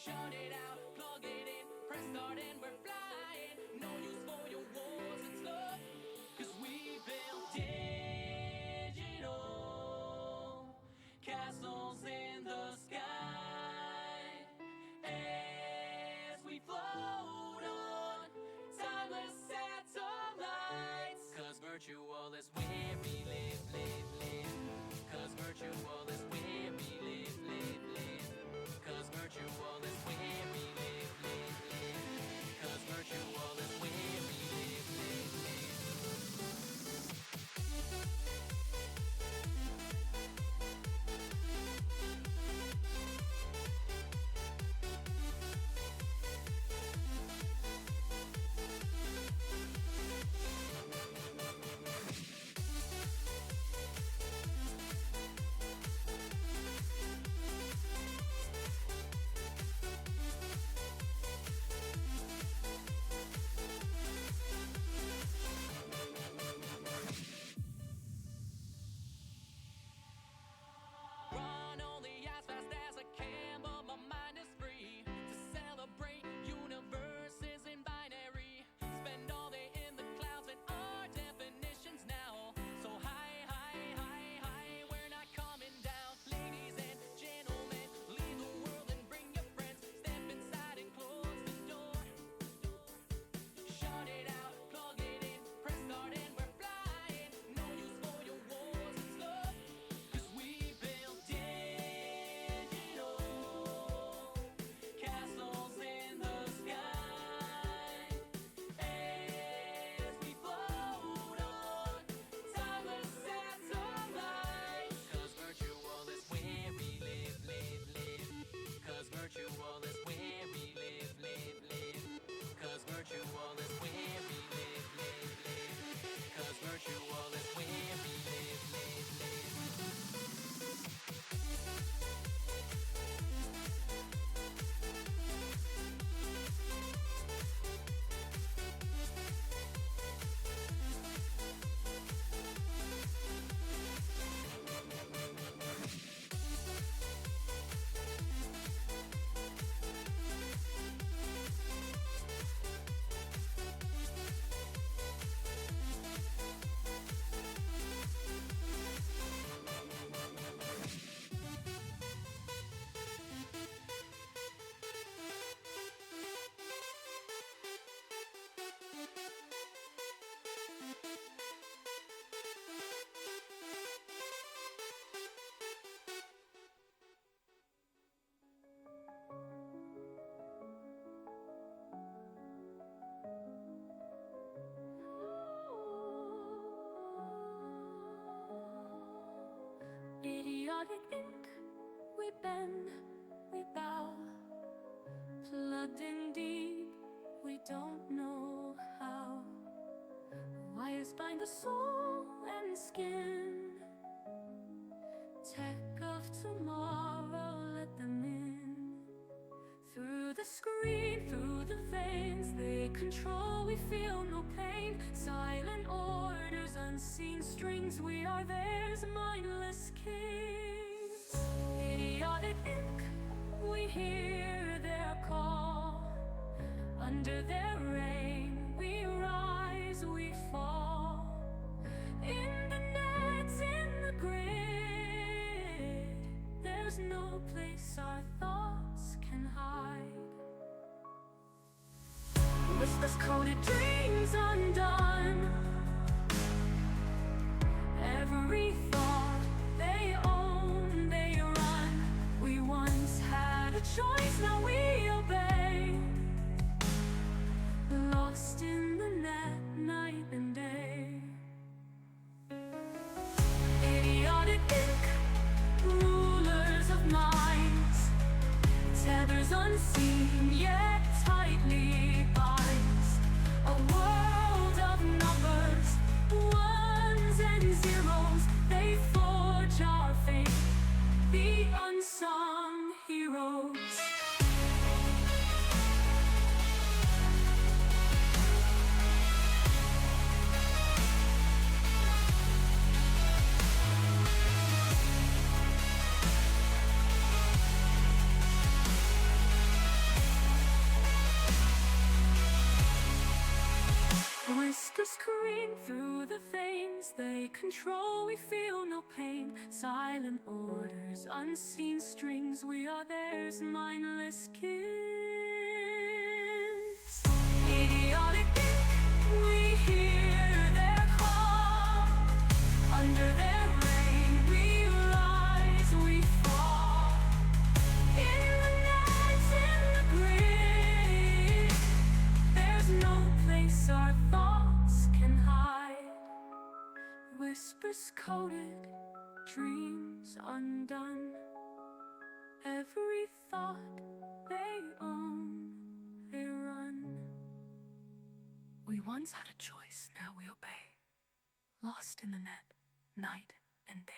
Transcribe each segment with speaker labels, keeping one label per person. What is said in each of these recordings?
Speaker 1: Shut it out, plug it in, press start and we're flying. No use for your wars and stuff, 'cause we built digital castles in the sky as we float on timeless satellites. 'Cause virtual is where we live, live, live. 'Cause virtual is where we live, live, live. 'Cause virtual is where we live, live, live. 'Cause virtual is where we live, live, live. Run only as fast as I can, but my mind is free to celebrate universes in binary. Spend all day in the clouds and our definitions now. So high, high, high, high, we're not coming down. Ladies and gentlemen, leave the world and bring your friends. Step inside and close the door. Shut it out, plug it in, press start and we're flying. No use for your wars and stuff, 'cause we built digital castles in the sky as we float on timeless satellites. 'Cause virtual is where we live, live, live. 'Cause virtual is where we live, live, live. 'Cause virtual is where we live, live, live. 'Cause virtual is where we live, live, live.
Speaker 2: Idiotic ink, we bend, we bow. Plugged in deep, we don't know how. Wires bind the soul and skin. Tech of tomorrow, let them in. Through the screen, through the veins, they control, we feel no pain. Silent orders, unseen strings, we are theirs, mindless kings. Idiotic ink, we hear their call. Under their reign, we rise, we fall. In the nets, in the grid, there's no place our thoughts can hide. Whispers coded, dreams undone. Every thought they own, they run. We once had a choice, now we obey. Lost in the net, night and day. Idiotic ink, rulers of minds. Tethers unseen, yet tightly binds. A world Whispers scream through the veins they control, we feel no pain. Silent orders, unseen strings, we are theirs, mindless kids. Idiotic, we hear their call. Under their reign we rise, we fall. In the nights, in the grid, there's no place our thoughts can hide. Whispers coded, dreams undone. Every thought they own, they run. We once had a choice, now we obey. Lost in the net, night and day.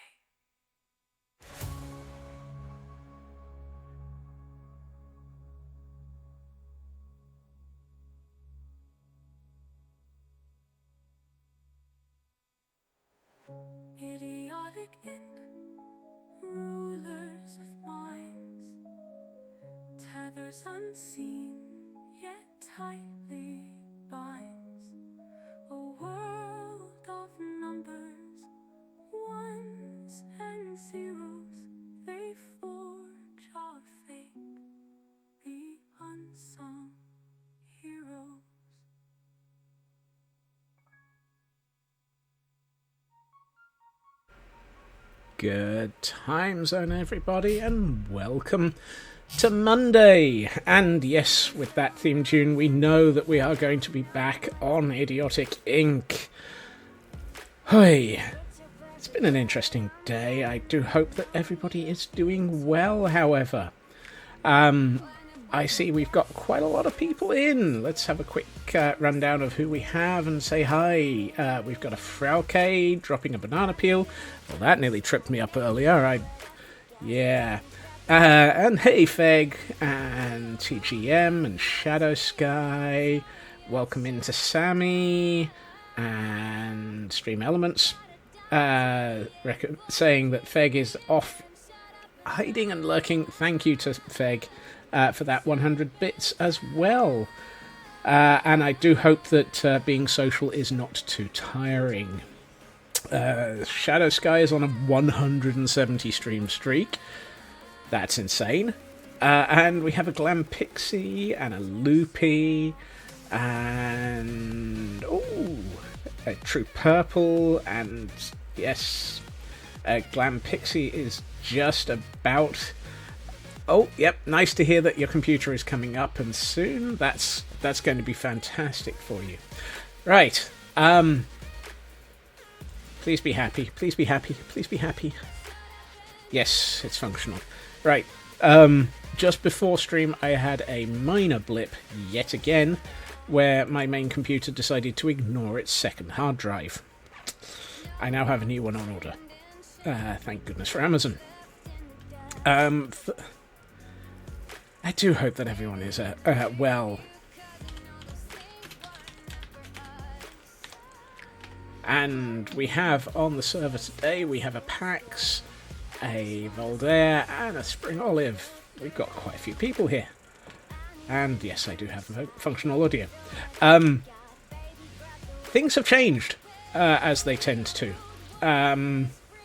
Speaker 2: Idiotic ink, rulers of minds, tethers unseen yet tightly binds. A world of numbers, ones and zeros, they forge our fate, the unsung heroes.
Speaker 3: Good time zone, everybody, and welcome to Monday. And yes, with that theme tune, we know that we are going to be back on Idiotic Inc. Hoi! It's been an interesting day. I do hope that everybody is doing well, however. I see we've got quite a lot of people in. Let's have a quick rundown of who we have and say hi. We've got a Frauke dropping a banana peel. Well, that nearly tripped me up earlier. Yeah. And hey, Feg, and TGM, and Shadow Sky. Welcome into Sammy, and Stream Elements. Saying that Feg is off hiding and lurking. Thank you to Feg. For that 100 bits as well. And I do hope that being social is not too tiring. Shadow Sky is on a 170 stream streak. That's insane. And we have a Glam Pixie and a Loopy and a True Purple, and yes, Glam Pixie is just about. Oh, yep, nice to hear that your computer is coming up, and soon that's going to be fantastic for you. Right, please be happy, please be happy, please be happy. Yes, it's functional. Right, just before stream I had a minor blip, yet again, where my main computer decided to ignore its second hard drive. I now have a new one on order. Thank goodness for Amazon. I do hope that everyone is well. And we have on the server today, we have a Pax, a Voldaire, and a Spring Olive. We've got quite a few people here. And yes, I do have functional audio. Things have changed, as they tend to.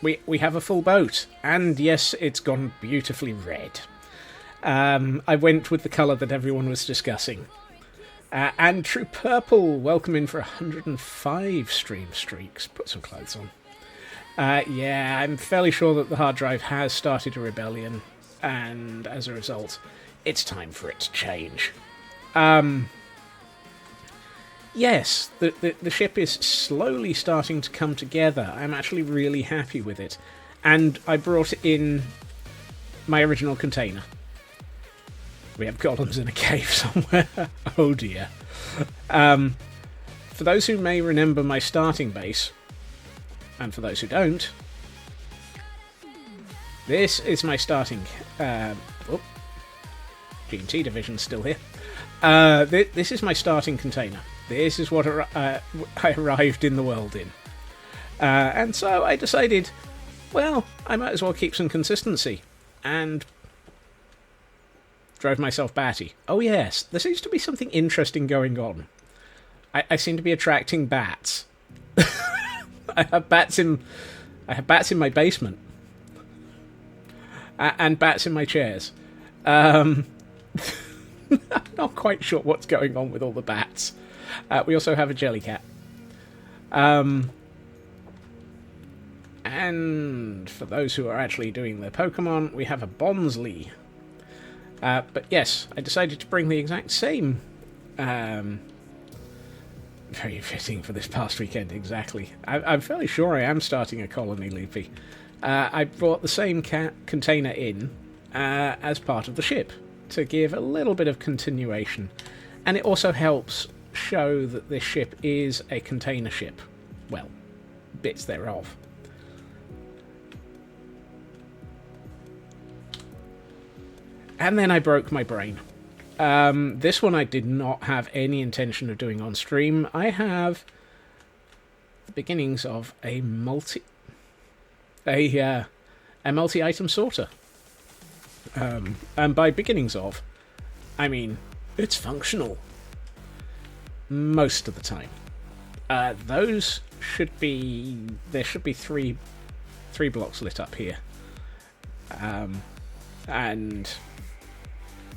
Speaker 3: We have a full boat, and yes, it's gone beautifully red. I went with the colour that everyone was discussing. And True Purple, welcome in for 105 stream streaks. Put some clothes on. Yeah, I'm fairly sure that the hard drive has started a rebellion, and as a result, it's time for it to change. Yes, the ship is slowly starting to come together. I'm actually really happy with it. And I brought in my original container. We have golems in a cave somewhere. Oh dear. For those who may remember my starting base, and for those who don't, this is my starting... G&T division's still here. This is my starting container. This is what I arrived in the world in. And so I decided, well, I might as well keep some consistency. And drove myself batty. Oh yes, there seems to be something interesting going on. I seem to be attracting bats. I have bats in my basement. And bats in my chairs. I'm not quite sure what's going on with all the bats. We also have a jellycat. And for those who are actually doing their Pokemon, we have a Bonsley. But yes, I decided to bring the exact same. Very fitting for this past weekend, exactly. I'm fairly sure I am starting a colony, Loopy. I brought the same container in as part of the ship to give a little bit of continuation. And it also helps show that this ship is a container ship. Well, bits thereof. And then I broke my brain. This one I did not have any intention of doing on stream. I have the beginnings of a multi-item sorter. And by beginnings of, I mean it's functional most of the time. Those should be three blocks lit up here, and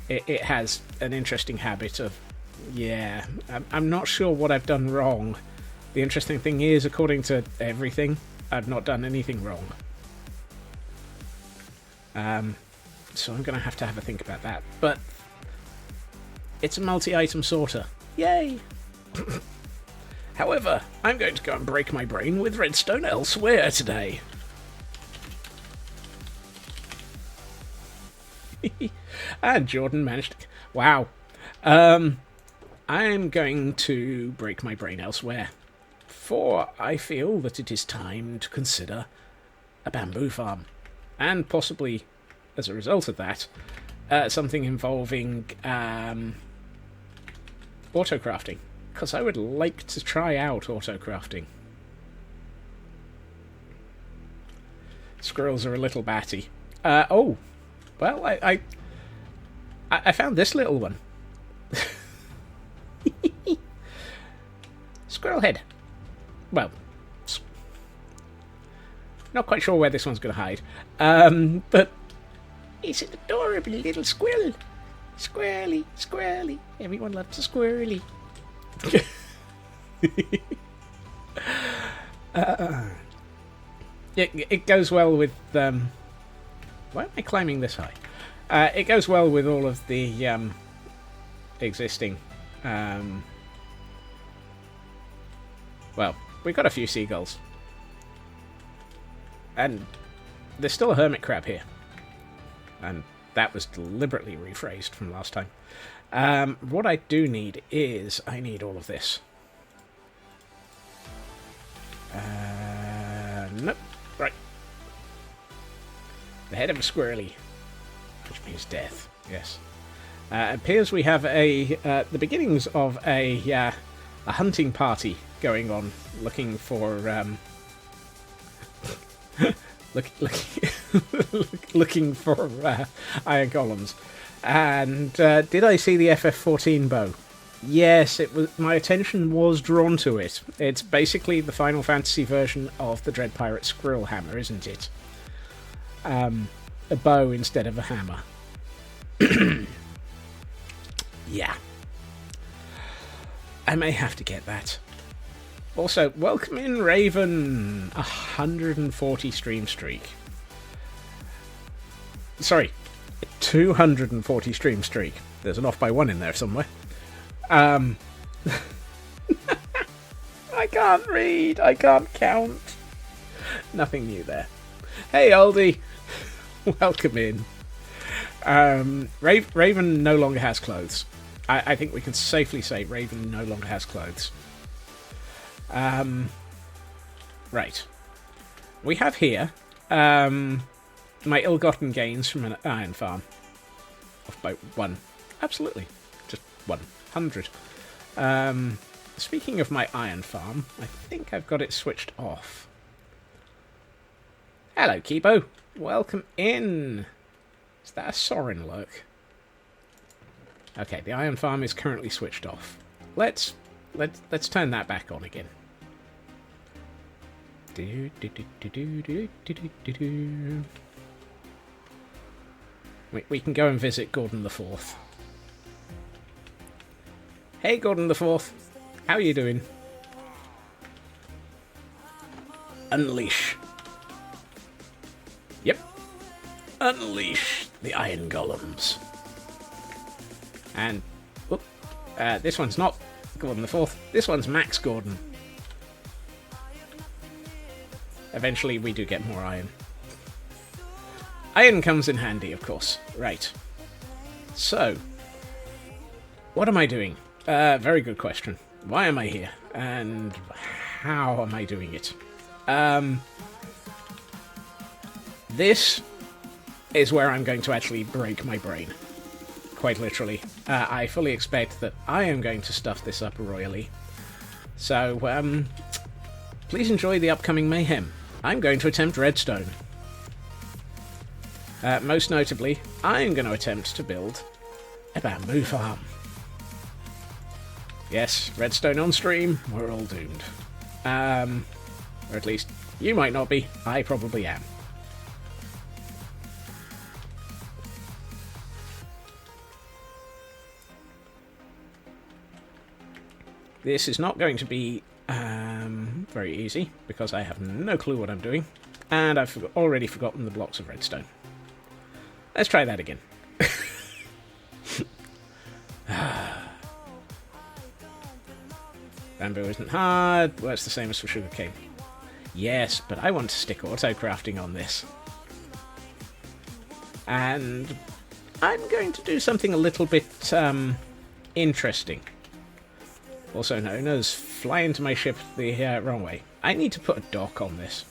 Speaker 3: it has an interesting habit of, yeah, I'm not sure what I've done wrong. The interesting thing is, according to everything, I've not done anything wrong. So I'm going to have a think about that. But it's a multi-item sorter. Yay! However, I'm going to go and break my brain with redstone elsewhere today. And Jordan managed to... Wow. I'm going to break my brain elsewhere. For I feel that it is time to consider a bamboo farm. And possibly, as a result of that, something involving auto-crafting. Because I would like to try out auto-crafting. Squirrels are a little batty. Oh, well, I found this little one. Squirrel head. Well, not quite sure where this one's going to hide. But it's an adorable little squirrel. Squirrely, squirrely. Everyone loves a squirrely. It goes well with... why am I climbing this high? It goes well with all of the existing... well, we've got a few seagulls. And there's still a hermit crab here. And that was deliberately rephrased from last time. What I do need is... I need all of this. Nope. Right. The head of a squirrely. Which means death. Yes. It appears we have the beginnings of a hunting party going on, looking for looking for iron golems. And did I see the FF14 bow? Yes, it was. My attention was drawn to it. It's basically the Final Fantasy version of the Dread Pirate Squirrel Hammer, isn't it? A bow instead of a hammer. Yeah. I may have to get that. Also, welcome in, Raven. 140 stream streak. Sorry, 240 stream streak. There's an off by one in there somewhere. I can't read. I can't count. Nothing new there. Hey, oldie. Welcome in. Raven no longer has clothes. I think we can safely say Raven no longer has clothes. Right. We have here my ill-gotten gains from an iron farm. Off by one. Absolutely. Just 100. Speaking of my iron farm, I think I've got it switched off. Hello, Kibo. Welcome in. Is that a Sorin look? Okay, the iron farm is currently switched off. Let's let's turn that back on again. We can go and visit Gordon the Fourth. Hey, Gordon the Fourth, how are you doing? Unleash. Yep. Unleash the iron golems. And this one's not Gordon the Fourth. This one's Max Gordon. Eventually, we do get more iron. Iron comes in handy, of course. Right. So, what am I doing? Very good question. Why am I here? And how am I doing it? This is where I'm going to actually break my brain. Quite literally. I fully expect that I am going to stuff this up royally. So, please enjoy the upcoming mayhem. I'm going to attempt redstone. Most notably, I'm going to attempt to build a bamboo farm. Yes, redstone on stream, we're all doomed. Or at least, you might not be, I probably am. This is not going to be very easy, because I have no clue what I'm doing, and I've already forgotten the blocks of redstone. Let's try that again. Bamboo isn't hard. Well, it's the same as for sugarcane. Yes, but I want to stick auto-crafting on this. And I'm going to do something a little bit interesting. Also known as fly into my ship the wrong way. I need to put a dock on this.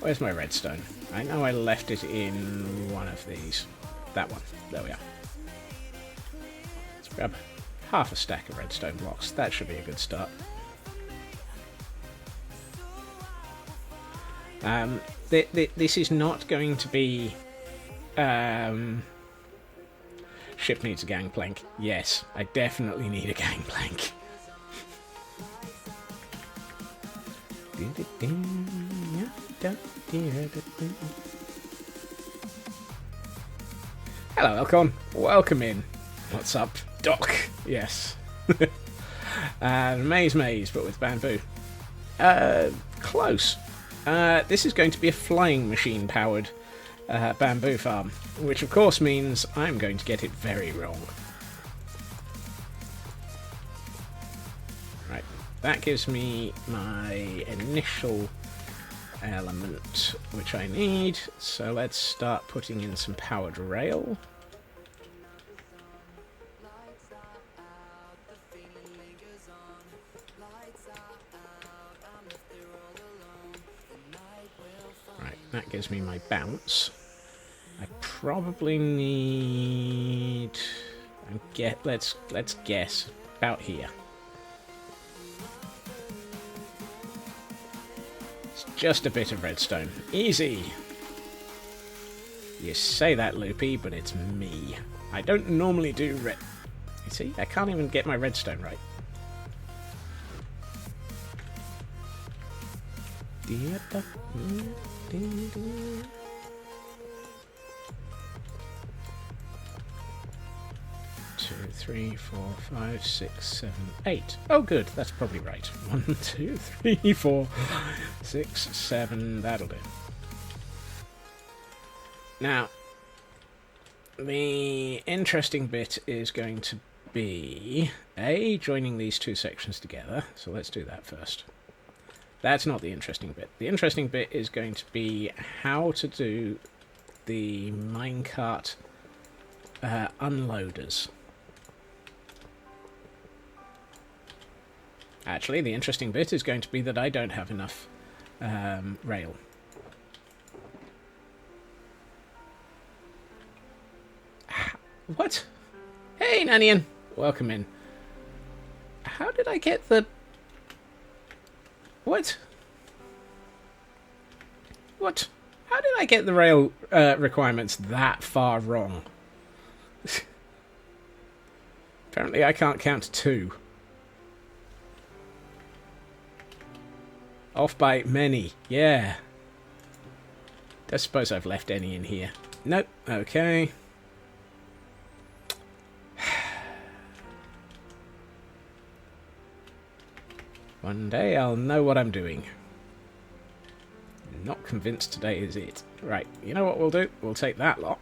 Speaker 3: Where's my redstone? I know I left it in one of these. That one. There we are. Let's grab half a stack of redstone blocks. That should be a good start. This is not going to be... Ship needs a gangplank. Yes, I definitely need a gangplank. Hello, Elcon. Welcome in. What's up, Doc? Yes. Maze, but with bamboo. Close. This is going to be a flying machine-powered bamboo farm, which of course means I'm going to get it very wrong. Right, that gives me my initial element which I need, so let's start putting in some powered rail. Right, that gives me my bounce. I probably need... let's guess about here. It's just a bit of redstone. Easy! You say that, Loopy, but it's me. I don't normally do red... You see, I can't even get my redstone right. 2, 3, 4, 5, 6, 7, 8. Oh, good. That's probably right. 1, 2, 3, 4, 6, 7. That'll do. Now, the interesting bit is going to be joining these two sections together. So let's do that first. That's not the interesting bit. The interesting bit is going to be how to do the minecart unloaders. Actually, the interesting bit is going to be that I don't have enough rail. What? Hey, Nanian! Welcome in. How did I get the... What? What? How did I get the rail requirements that far wrong? Apparently I can't count to 2. Off by many. Yeah. Don't suppose I've left any in here. Nope. Okay. One day I'll know what I'm doing. Not convinced today is it. Right, you know what we'll do? We'll take that lot.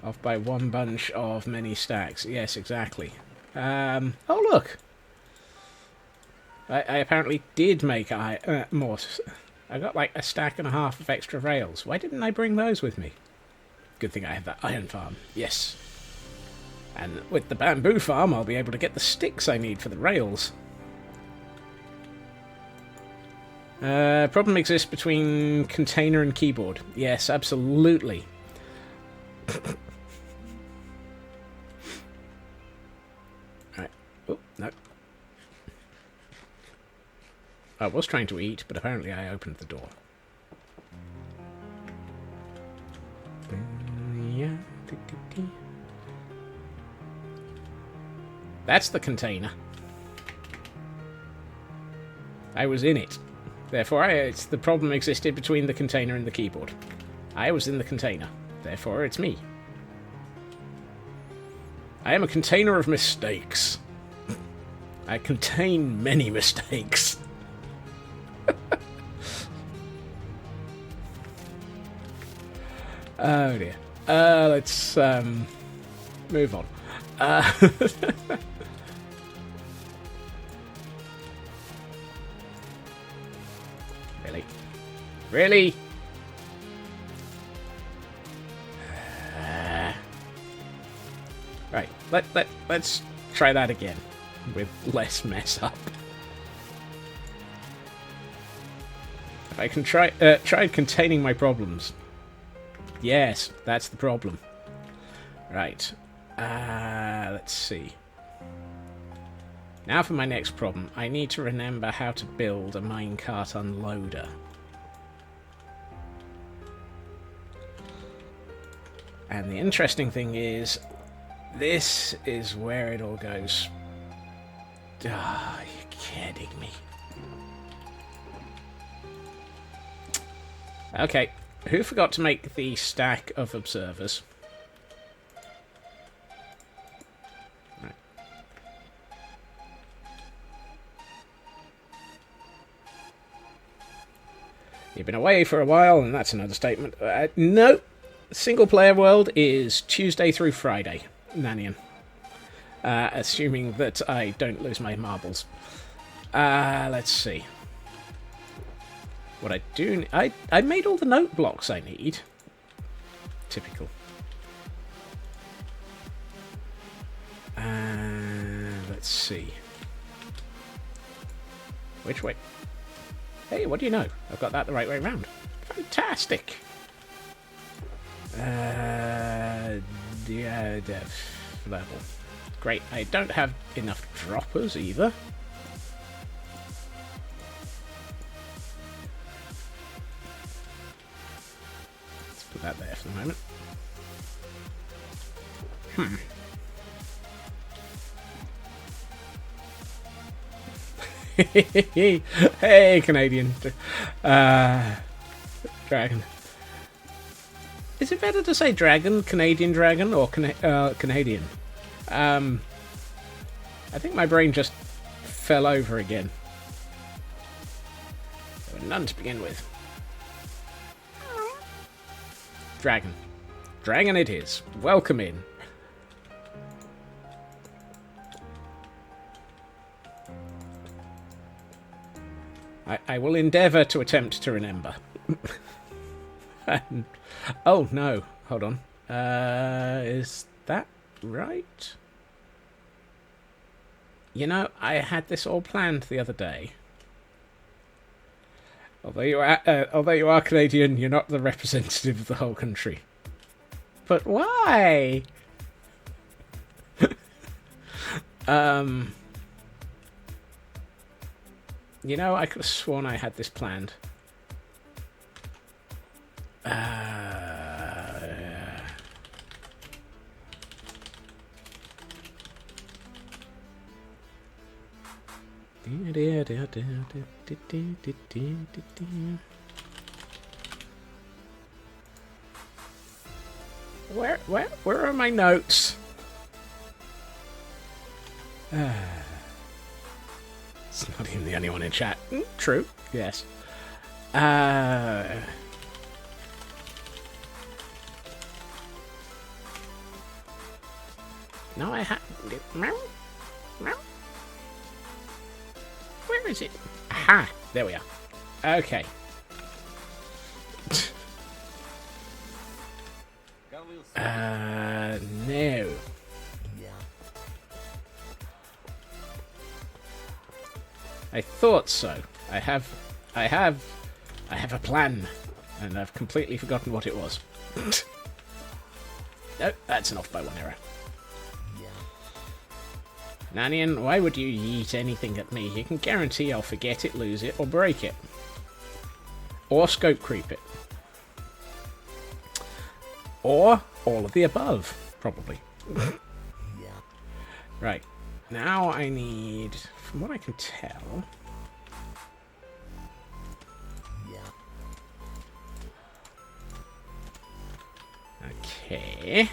Speaker 3: Off by one bunch of many stacks. Yes, exactly. Oh, look! I apparently did make more. I got like a stack and a half of extra rails. Why didn't I bring those with me? Good thing I have that iron farm. Yes. And with the bamboo farm, I'll be able to get the sticks I need for the rails. Problem exists between container and keyboard. Yes, absolutely. Right. Oh, no. I was trying to eat, but apparently I opened the door. Yeah. That's the container. I was in it. Therefore, it's the problem existed between the container and the keyboard. I was in the container. Therefore, it's me. I am a container of mistakes. I contain many mistakes. Oh dear. Let's move on. Really? Really? Right. Let's try that again with less mess up. If I can tried containing my problems. Yes, that's the problem. Right. Let's see. Now for my next problem. I need to remember how to build a minecart unloader. And the interesting thing is, this is where it all goes. Ah, you're kidding me. Okay. Who forgot to make the stack of observers? Right. You've been away for a while, and that's another statement. No, single player world is Tuesday through Friday, Nanian. Assuming that I don't lose my marbles. Let's see. What I do... I made all the note blocks I need. Typical. Let's see. Which way? Hey, what do you know? I've got that the right way around. Fantastic! Dev level. Great. I don't have enough droppers either. Put that there for the moment. Hey, Canadian. Dragon. Is it better to say dragon, Canadian dragon, or Canadian? I think my brain just fell over again. There were none to begin with. Dragon. Dragon it is. Welcome in. I will endeavour to attempt to remember. And, oh, no. Hold on. Is that right? You know, I had this all planned the other day. Although you are Canadian, you're not the representative of the whole country. But why? You know, I could have sworn I had this planned. Where are my notes? It's not even the only one in chat. True. Yes. No, I have. Where is it? Aha! There we are. Okay. No. I thought so. I have a plan, and I've completely forgotten what it was. No, that's an off by one error. Nanian, why would you yeet anything at me? You can guarantee I'll forget it, lose it, or break it. Or scope creep it. Or all of the above, probably. Right. Now I need, from what I can tell... Okay.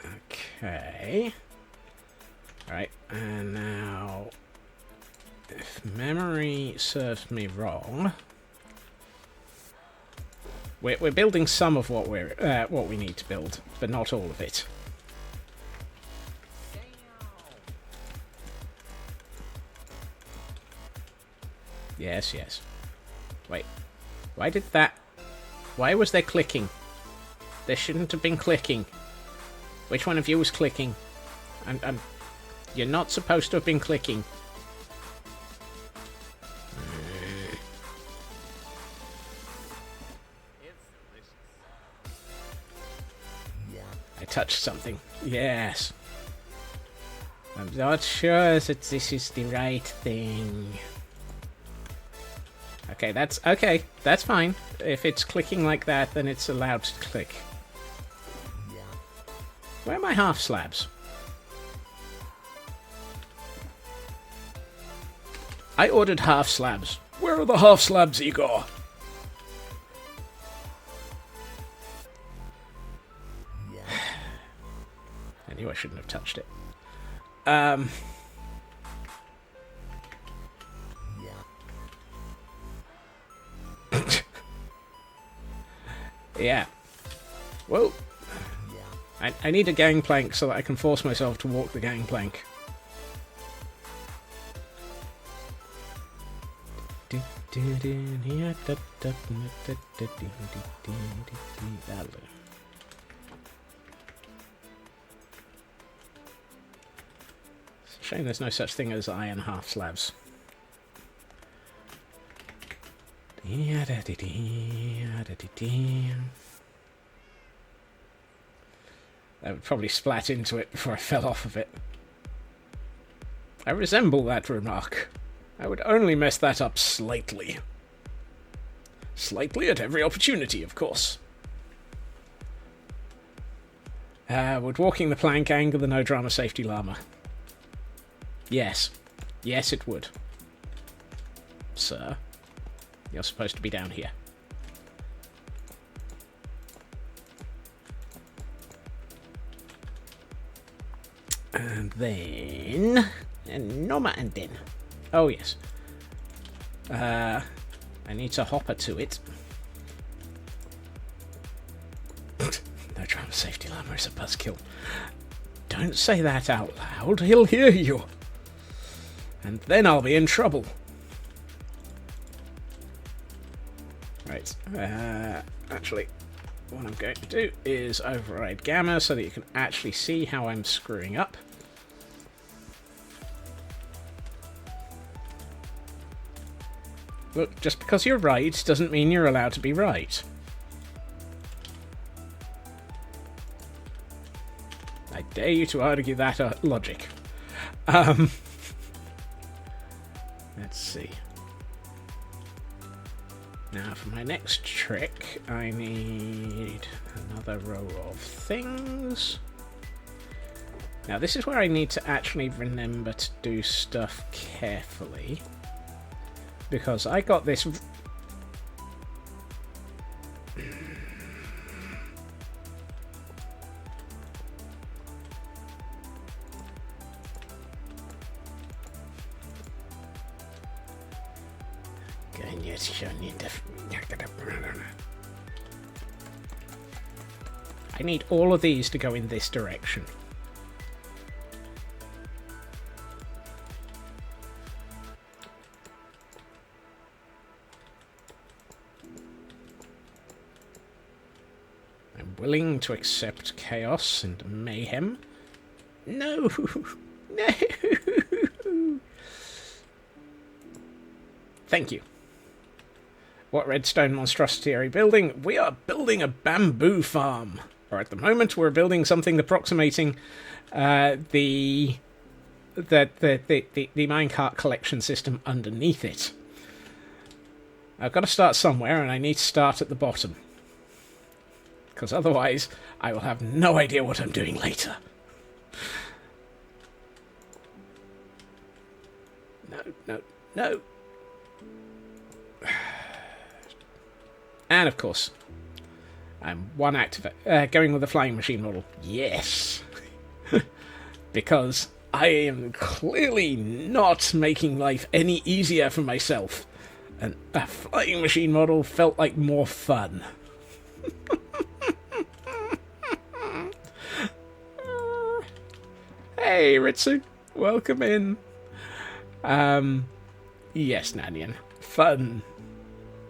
Speaker 3: Okay. Right, and now, if memory serves me wrong, we're building some of what we need to build, but not all of it. Yes, yes. Wait, why did that? Why was there clicking? There shouldn't have been clicking. Which one of you was clicking? You're not supposed to have been clicking. I touched something. Yes. I'm not sure that this is the right thing. Okay, that's fine. If it's clicking like that, then it's allowed to click. Where are my half slabs? I ordered half slabs. Where are the half slabs, Igor? I knew I shouldn't have touched it. Yeah. Whoa. I need a gangplank so that I can force myself to walk the gangplank. It's a shame there's no such thing as iron half slabs. That would probably splat into it before I fell off of it. I resemble that remark. I would only mess that up slightly. Slightly at every opportunity, of course. Would walking the plank anger the no drama safety llama? Yes. Yes, it would. Sir, you're supposed to be down here. And then... Noma and then. Oh, yes. I need to hopper to it. No drama safety llama is a buzzkill. Don't say that out loud. He'll hear you. And then I'll be in trouble. Right. Actually, what I'm going to do is override gamma so that you can actually see how I'm screwing up. Look, just because you're right doesn't mean you're allowed to be right. I dare you to argue that logic. Let's see. Now for my next trick, I need another row of things. Now this is where I need to actually remember to do stuff carefully, because I got this... I need all of these to go in this direction. I'm willing to accept chaos and mayhem. No! No! Thank you. What redstone monstrosity are we building? We are building a bamboo farm. Or at the moment, we're building something approximating the minecart collection system underneath it. I've got to start somewhere, and I need to start at the bottom. Because otherwise, I will have no idea what I'm doing later. No. And of course, I'm going with the flying machine model. Yes! Because I am clearly not making life any easier for myself. And a flying machine model felt like more fun. Hey, Ritsu. Welcome in. Yes, Nanyan. Fun.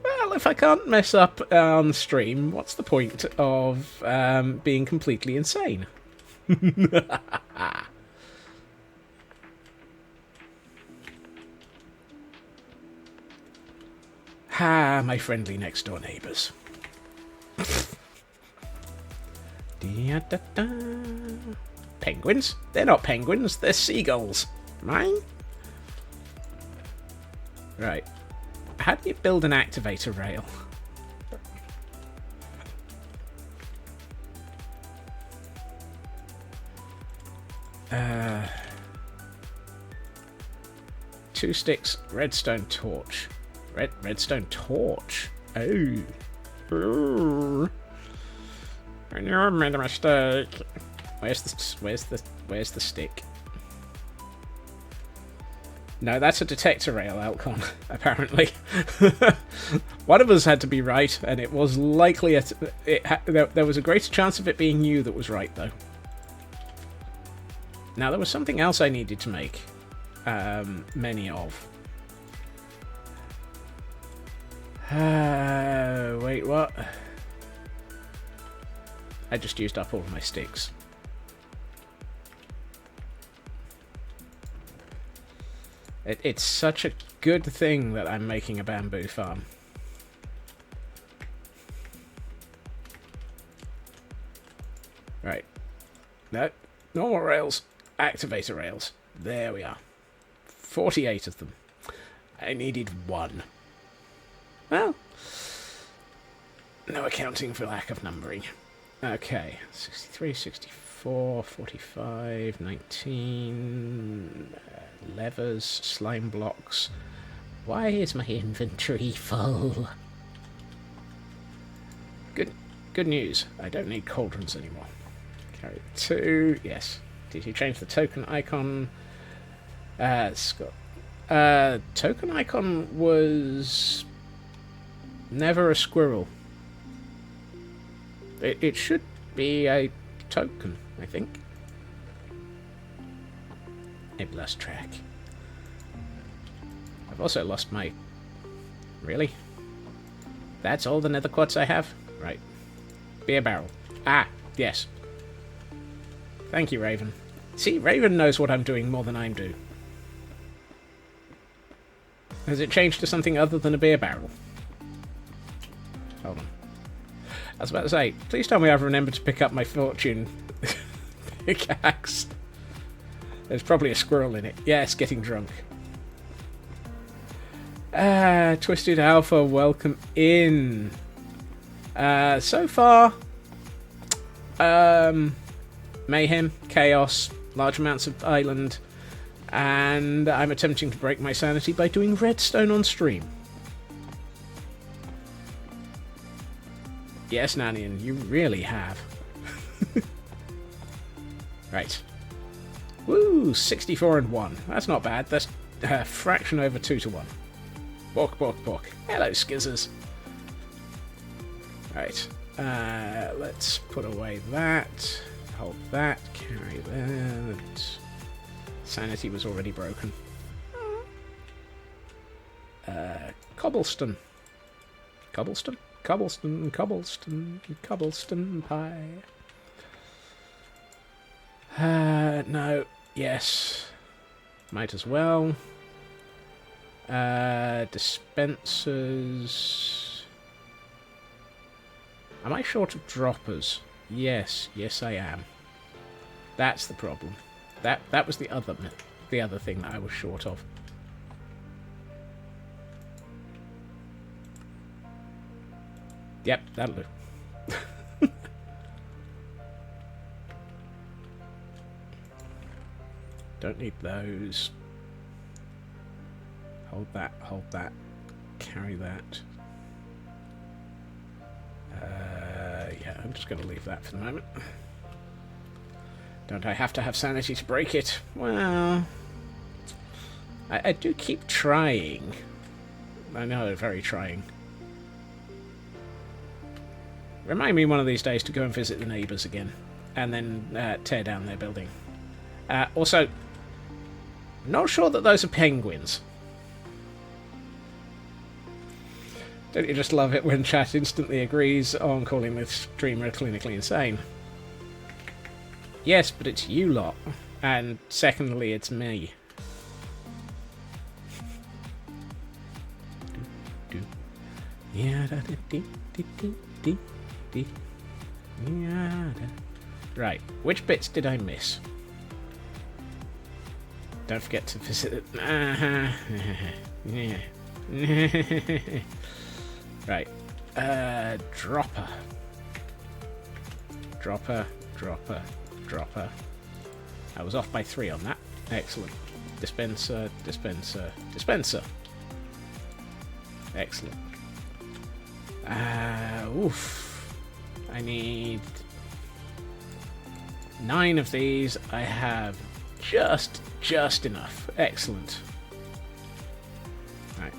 Speaker 3: Well, if I can't mess up on stream, what's the point of being completely insane? My friendly next-door neighbours. Penguins? They're not penguins, they're seagulls. Mine? Right. How do you build an activator rail? Two sticks, redstone torch. Redstone torch? Oh. Ooh. I knew I made a mistake. Where's the stick? No, that's a detector rail, Alcon, apparently. One of us had to be right, and it was likely... there was a greater chance of it being you that was right, though. Now, there was something else I needed to make. Many of. Wait, what? I just used up all of my sticks. It's such a good thing that I'm making a bamboo farm. Right. No, normal rails. Activator rails. There we are. 48 of them. I needed one. Well, no accounting for lack of numbering. Okay. 63, 64, 45, 19... levers, slime blocks. Why is my inventory full? Good news. I don't need cauldrons anymore. Carry 2. Yes. Did you change the token icon? Scott. Token icon was never a squirrel. It should be a token, I think. I've lost track. I've also lost my... Really? That's all the nether quartz I have? Right. Beer barrel. Ah, yes. Thank you, Raven. See, Raven knows what I'm doing more than I do. Has it changed to something other than a beer barrel? Hold on. I was about to say, please tell me I've remembered to pick up my fortune pickaxe. There's probably a squirrel in it. Yes, getting drunk. Twisted Alpha, welcome in. So far, mayhem, chaos, large amounts of island, and I'm attempting to break my sanity by doing redstone on stream. Yes, Nanian, you really have. Right. Woo, 64 and 1. That's not bad. That's a fraction over 2 to 1. Bok, bok, bok. Hello, skizzers. Right. Let's put away that. Hold that. Carry that. Sanity was already broken. Cobblestone. Cobblestone? Cobblestone, cobblestone, cobblestone pie. No. Yes. Might as well. Dispensers. Am I short of droppers? Yes. Yes, I am. That's the problem. That was the other thing that I was short of. Yep, that'll do. Don't need those. Hold that, carry that. Yeah, I'm just going to leave that for the moment. Don't I have to have sanity to break it? Well, I do keep trying. I know, very trying. Remind me one of these days to go and visit the neighbours again, and then tear down their building. Also, not sure that those are penguins. Don't you just love it when chat instantly agrees on calling this streamer clinically insane? Yes, but it's you lot. And secondly, it's me. Right, which bits did I miss? Don't forget to visit it. Right. Dropper. Dropper. I was off by 3 on that. Excellent. Dispenser. Excellent. Oof. I need 9 of these. I have just enough. Excellent. Right.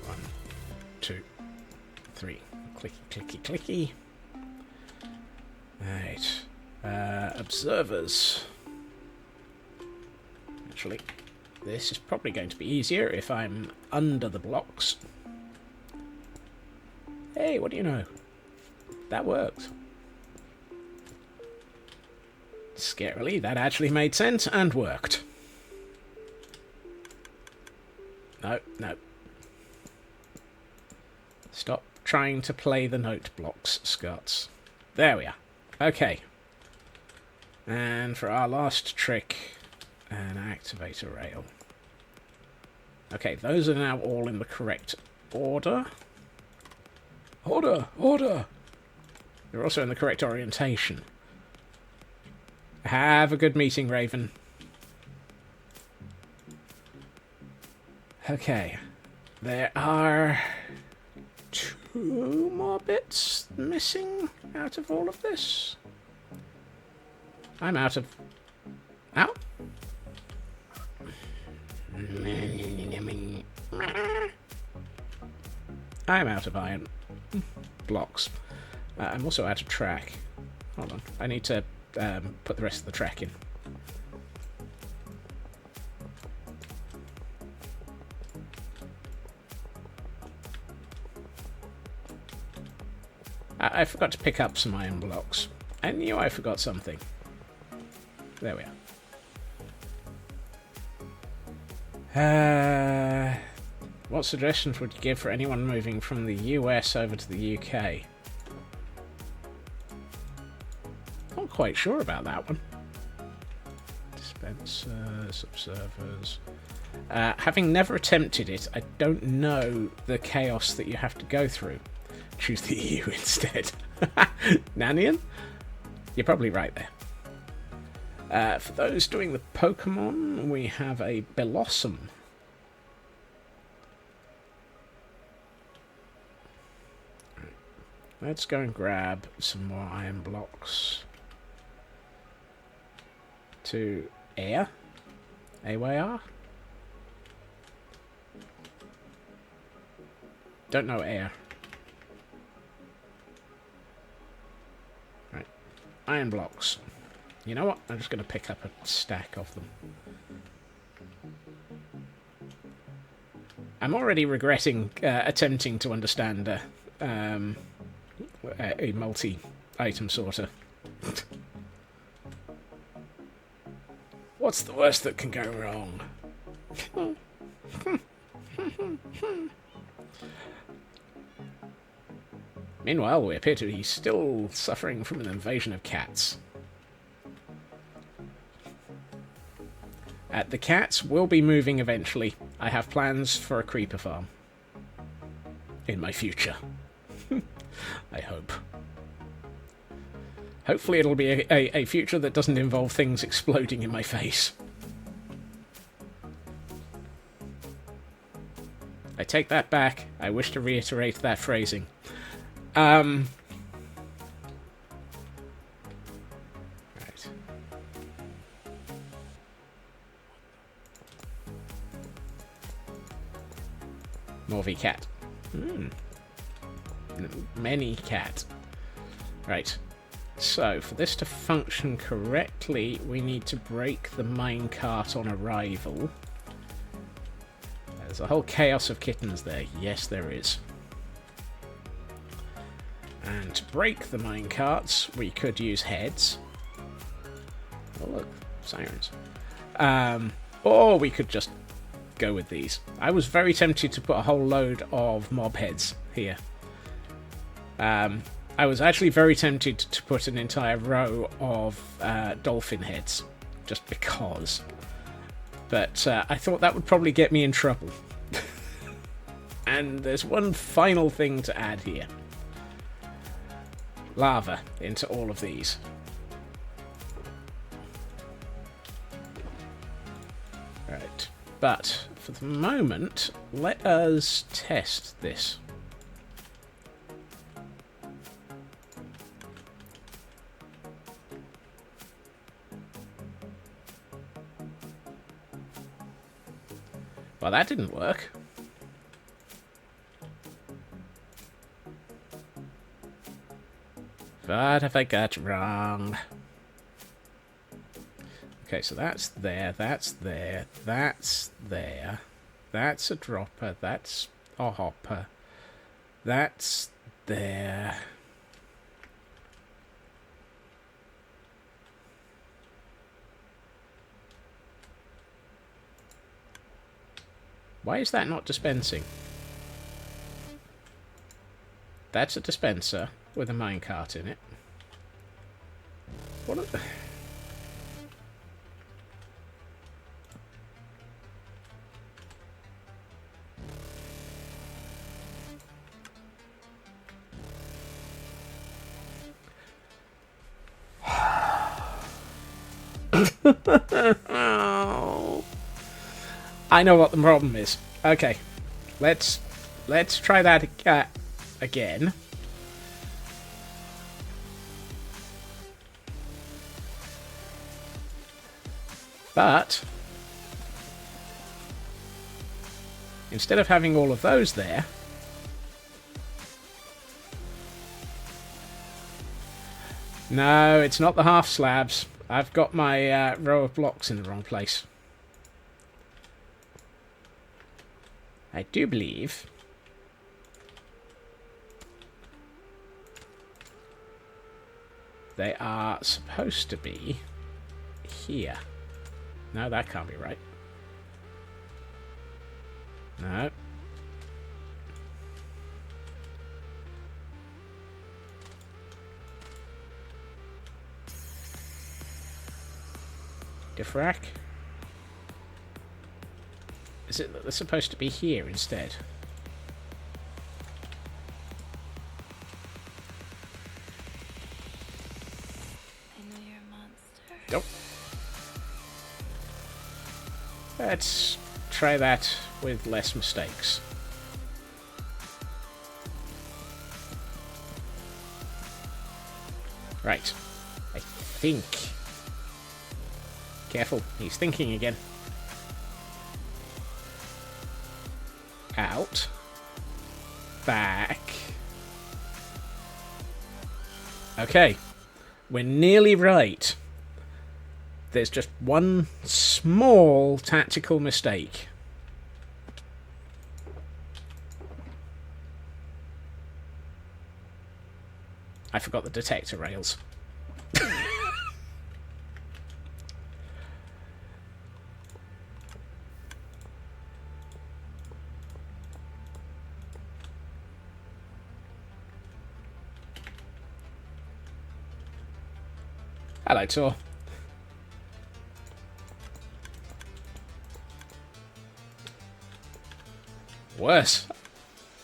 Speaker 3: One, 2, 3. Clicky. Right. Observers. Actually, this is probably going to be easier if I'm under the blocks. Hey, what do you know? That worked. Scarily, that actually made sense and worked. No. Stop trying to play the note blocks, Scots. There we are. Okay. And for our last trick, an activator rail. Okay, those are now all in the correct order. Order! They're also in the correct orientation. Have a good meeting, Raven. Okay. There are 2 more bits missing out of all of this. I'm out of... Ow! I'm out of iron blocks. I'm also out of track. Hold on. I need to put the rest of the track in. I forgot to pick up some iron blocks. I knew I forgot something. There we are. What suggestions would you give for anyone moving from the US over to the UK? Not quite sure about that one. Dispensers, observers. Having never attempted it, I don't know the chaos that you have to go through. Choose the EU instead. Nanian? You're probably right there. For those doing the Pokemon, we have a Blossom. Let's go and grab some more iron blocks. To air? AYR? Don't know air. Right. Iron blocks. You know what? I'm just going to pick up a stack of them. I'm already regretting attempting to understand a multi-item sorter. What's the worst that can go wrong? Meanwhile, we appear to be still suffering from an invasion of cats. The cats will be moving eventually. I have plans for a creeper farm. In my future. I hope. Hopefully it'll be a future that doesn't involve things exploding in my face. I take that back. I wish to reiterate that phrasing. Right. Morvie cat. Many cat. Right. So, for this to function correctly, we need to break the minecart on arrival. There's a whole chaos of kittens there. Yes, there is. And to break the minecarts, we could use heads. Oh, look. Sirens. Or we could just go with these. I was very tempted to put a whole load of mob heads here. I was actually very tempted to put an entire row of dolphin heads, just because. But I thought that would probably get me in trouble. And there's one final thing to add here. Lava into all of these. Right, but for the moment, let us test this. Well, that didn't work. What have I got wrong? Okay, so that's there, that's there, that's there. That's a dropper, that's a hopper. That's there. Why is that not dispensing? That's a dispenser with a minecart in it. What a... Oh. I know what the problem is. Okay, let's try that again. But instead of having all of those there, no, it's not the half slabs. I've got my row of blocks in the wrong place. I do believe they are supposed to be here. No, that can't be right. No. Diff rack. Is it that they're supposed to be here instead?
Speaker 2: I know you're a monster.
Speaker 3: Nope. Let's try that with less mistakes. Right. I think. Careful, he's thinking again. Out. Back. Okay. We're nearly right. There's just one small tactical mistake. I forgot the detector rails. Hello, Tor. Worse.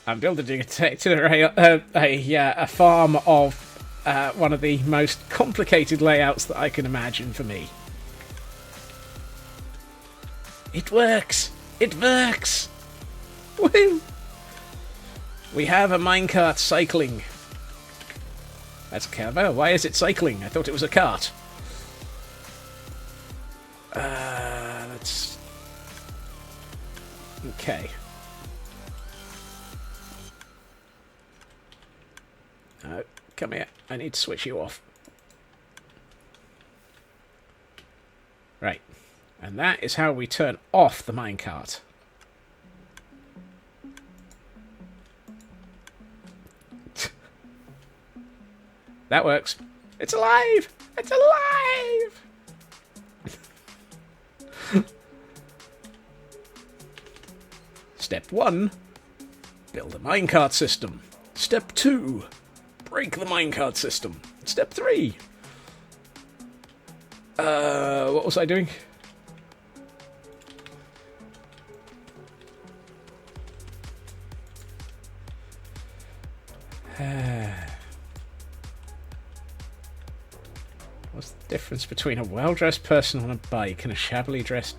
Speaker 3: I'm building a detector a farm of one of the most complicated layouts that I can imagine for me. It works! It works! Woo! We have a minecart cycling. That's clever. Why is it cycling? I thought it was a cart. Let's... Okay. Come here. I need to switch you off. Right. And that is how we turn off the minecart. That works. It's alive! It's alive! Step 1. Build a minecart system. Step 2. Break the minecart system. Step 3. What was I doing? What's the difference between a well-dressed person on a bike and a shabbily dressed...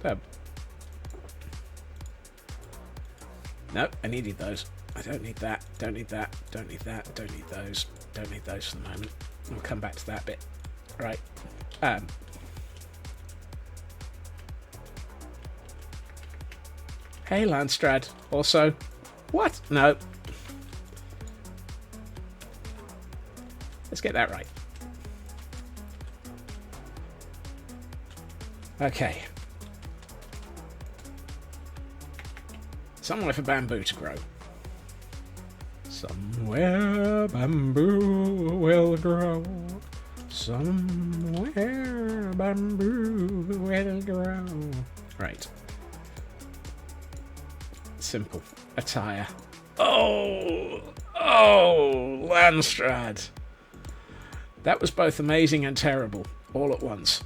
Speaker 3: No, I needed those. I don't need that. Don't need that. Don't need that. Don't need those. Don't need those for the moment. We'll come back to that bit. Right. Hey, Landstrad. Also... What? No. Let's get that right. Okay. Somewhere for bamboo to grow. Somewhere bamboo will grow. Somewhere bamboo will grow. Right. Simple. Attire. Oh! Oh! Landstrad! That was both amazing and terrible, all at once.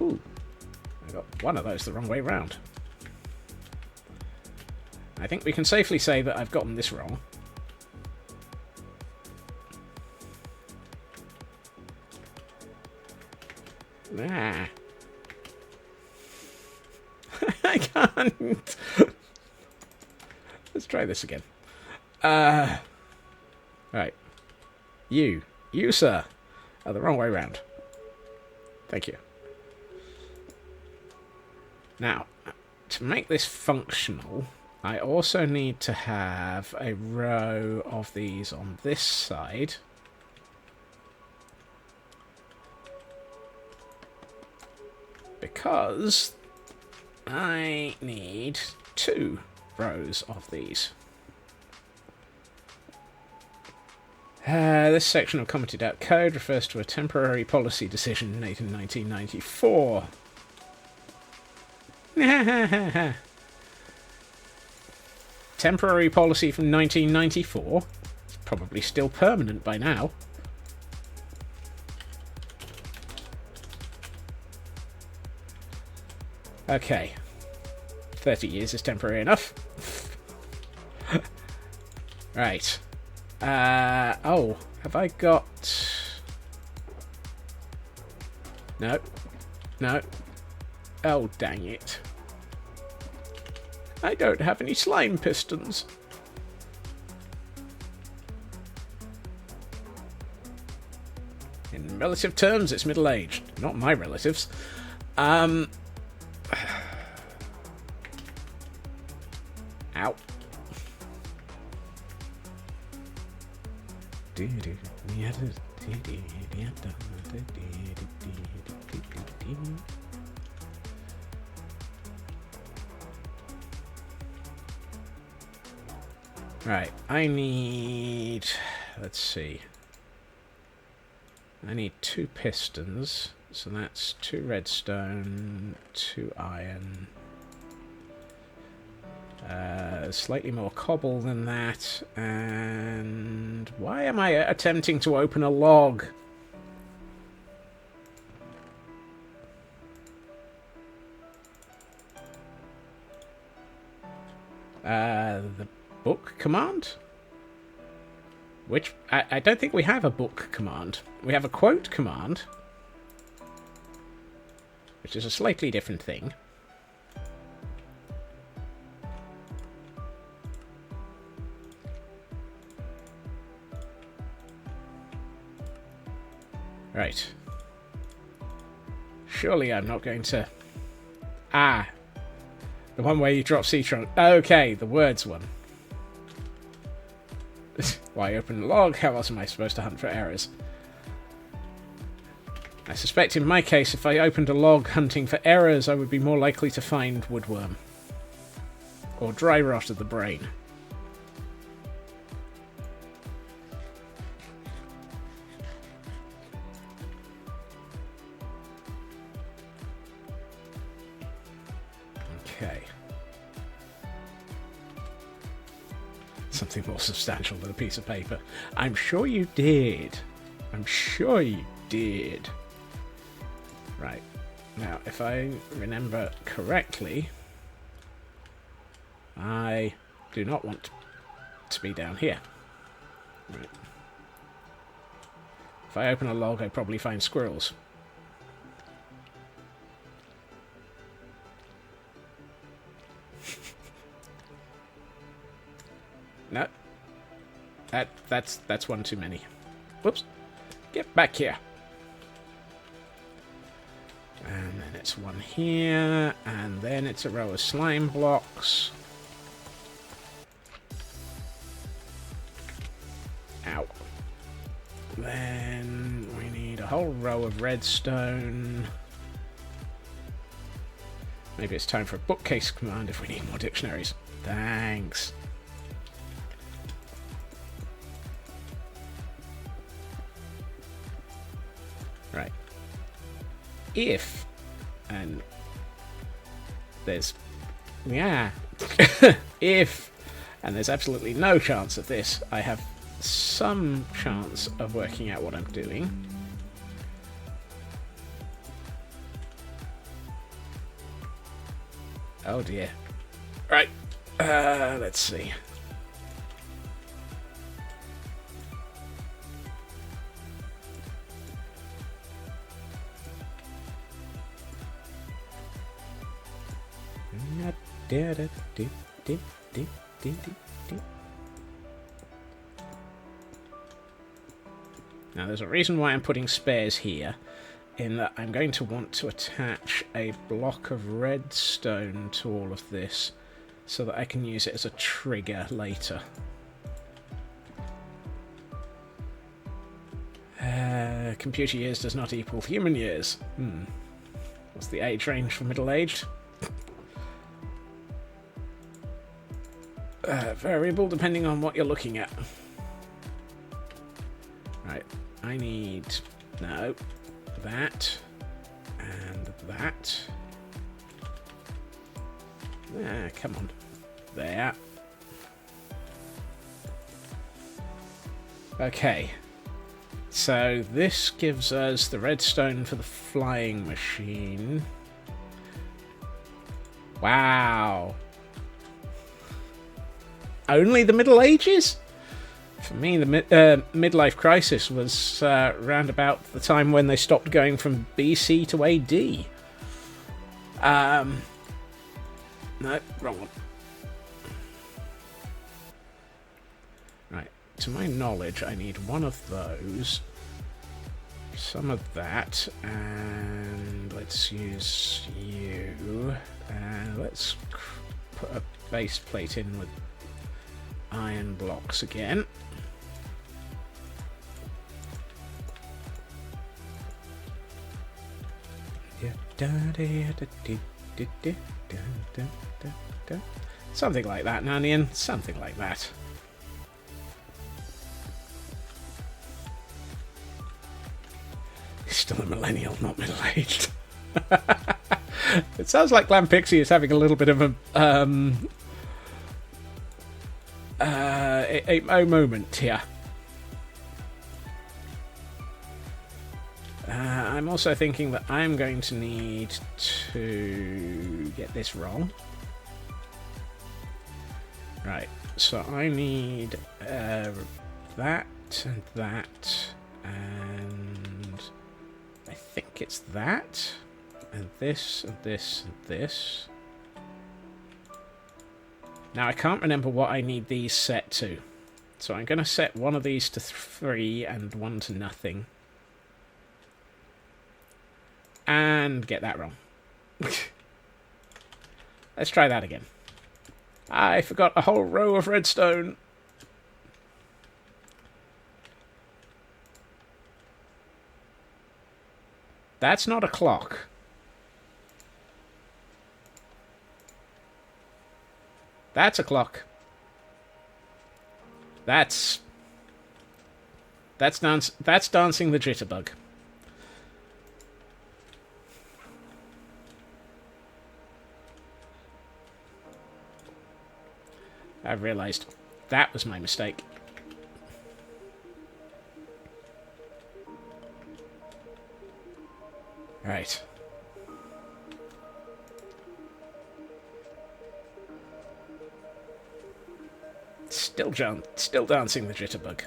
Speaker 3: Ooh. I got one of those the wrong way round. I think we can safely say that I've gotten this wrong. Nah. I can't. Let's try this again. Right. You, sir, are the wrong way round. Thank you. Now, to make this functional, I also need to have a row of these on this side. Because I need 2 rows of these. This section of commented out code refers to a temporary policy decision made in 1994. Temporary policy from 1994? It's probably still permanent by now. Okay. 30 years is temporary enough. Right. Oh, have I got... No. No. Oh, dang it. I don't have any slime pistons. In relative terms, it's middle-aged. Not my relatives. Ow. Right, I need... Let's see. I need 2 pistons, so that's 2 redstone, 2 iron, slightly more cobble than that, and why am I attempting to open a log? The book command? Which, I don't think we have a book command. We have a quote command, which is a slightly different thing. Right. Surely I'm not going to... Ah! The one where you drop C-Tron. Okay, the words one. Why open the log? How else am I supposed to hunt for errors? I suspect in my case, if I opened a log hunting for errors, I would be more likely to find woodworm. Or dry rot of the brain. Okay. Something more substantial than a piece of paper. I'm sure you did. I'm sure you did. Right. Now, if I remember correctly, I do not want to be down here. Right. If I open a log, I probably find squirrels. No. That's one too many. Whoops. Get back here. And then it's one here, and then it's a row of slime blocks. Ow. Then we need a whole row of redstone. Maybe it's time for a bookcase command if we need more dictionaries. Thanks. Right. If, and there's, yeah, if, and there's absolutely no chance of this, I have some chance of working out what I'm doing. Oh dear. Right, let's see. Now there's a reason why I'm putting spares here, in that I'm going to want to attach a block of redstone to all of this so that I can use it as a trigger later. Computer years does not equal human years. What's the age range for middle-aged? Variable depending on what you're looking at. Right, I need... no, that, and that. Ah, come on. There. Okay. So this gives us the redstone for the flying machine. Wow. Only the Middle Ages? For me, the midlife crisis was round about the time when they stopped going from BC to AD. No, wrong one. Right, to my knowledge, I need one of those, some of that, and let's use you. And let's put a base plate in with iron blocks again. Something like that, Nanian. Something like that. He's still a millennial, not middle-aged. It sounds like Glam Pixie is having a little bit of a moment here. I'm also thinking that I'm going to need to get this wrong. Right, so I need that and that, and I think it's that, and this, and this, and this. Now I can't remember what I need these set to, so I'm going to set one of these to 3 and one to nothing. And get that wrong. Let's try that again. I forgot a whole row of redstone. That's not a clock. That's a clock. That's dancing the jitterbug. I've realised that was my mistake. Right. Still dancing the jitterbug.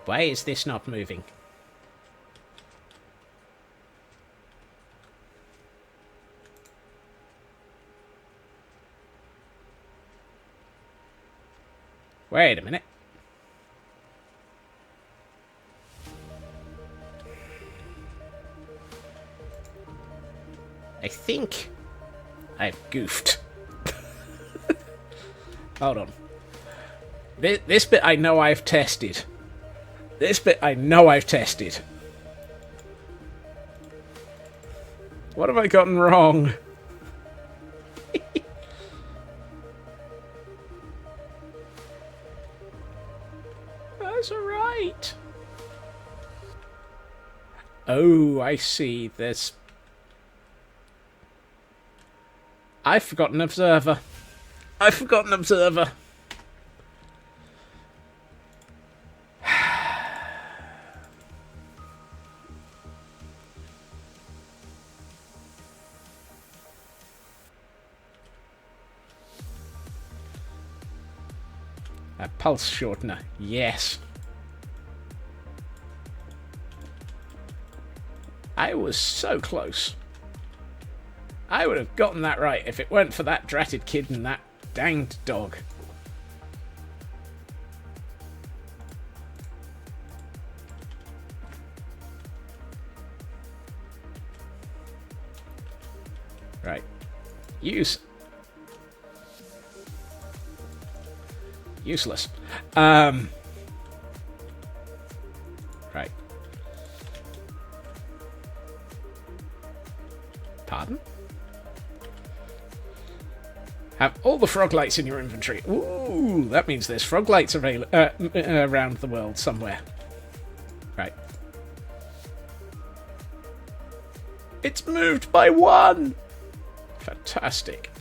Speaker 3: Why is this not moving? Wait a minute. I think I've goofed. Hold on. This bit I know I've tested. This bit I know I've tested. What have I gotten wrong? That's alright. Oh, I see. I've forgotten observer. I've forgotten observer. A pulse shortener, yes. I was so close. I would have gotten that right if it weren't for that dratted kid and that danged dog. Right. Useless. Right. Pardon? Have all the frog lights in your inventory. Ooh, that means there's frog lights around the world somewhere. Right. It's moved by 1! Fantastic.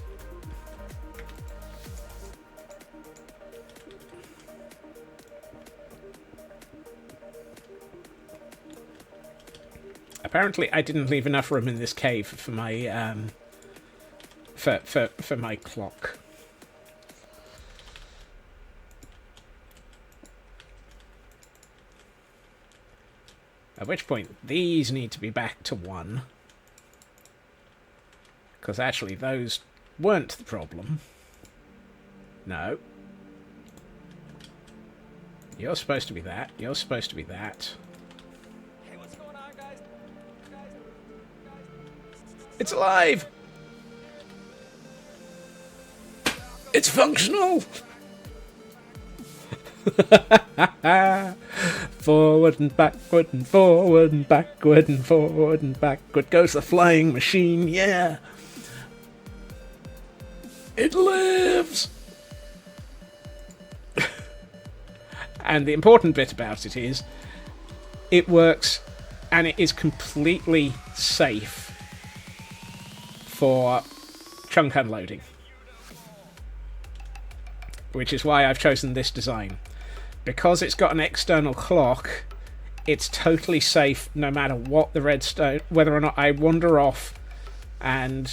Speaker 3: Apparently, I didn't leave enough room in this cave for my for my clock. At which point, these need to be back to 1. Because actually, those weren't the problem. No. You're supposed to be that. You're supposed to be that.
Speaker 1: Hey, what's going on, guys?
Speaker 3: It's alive! It's functional! Forward and backward and forward and backward and forward and backward goes the flying machine, yeah! It lives! And the important bit about it is, it works and it is completely safe for chunk unloading. Which is why I've chosen this design. Because it's got an external clock, it's totally safe no matter what the redstone, whether or not I wander off and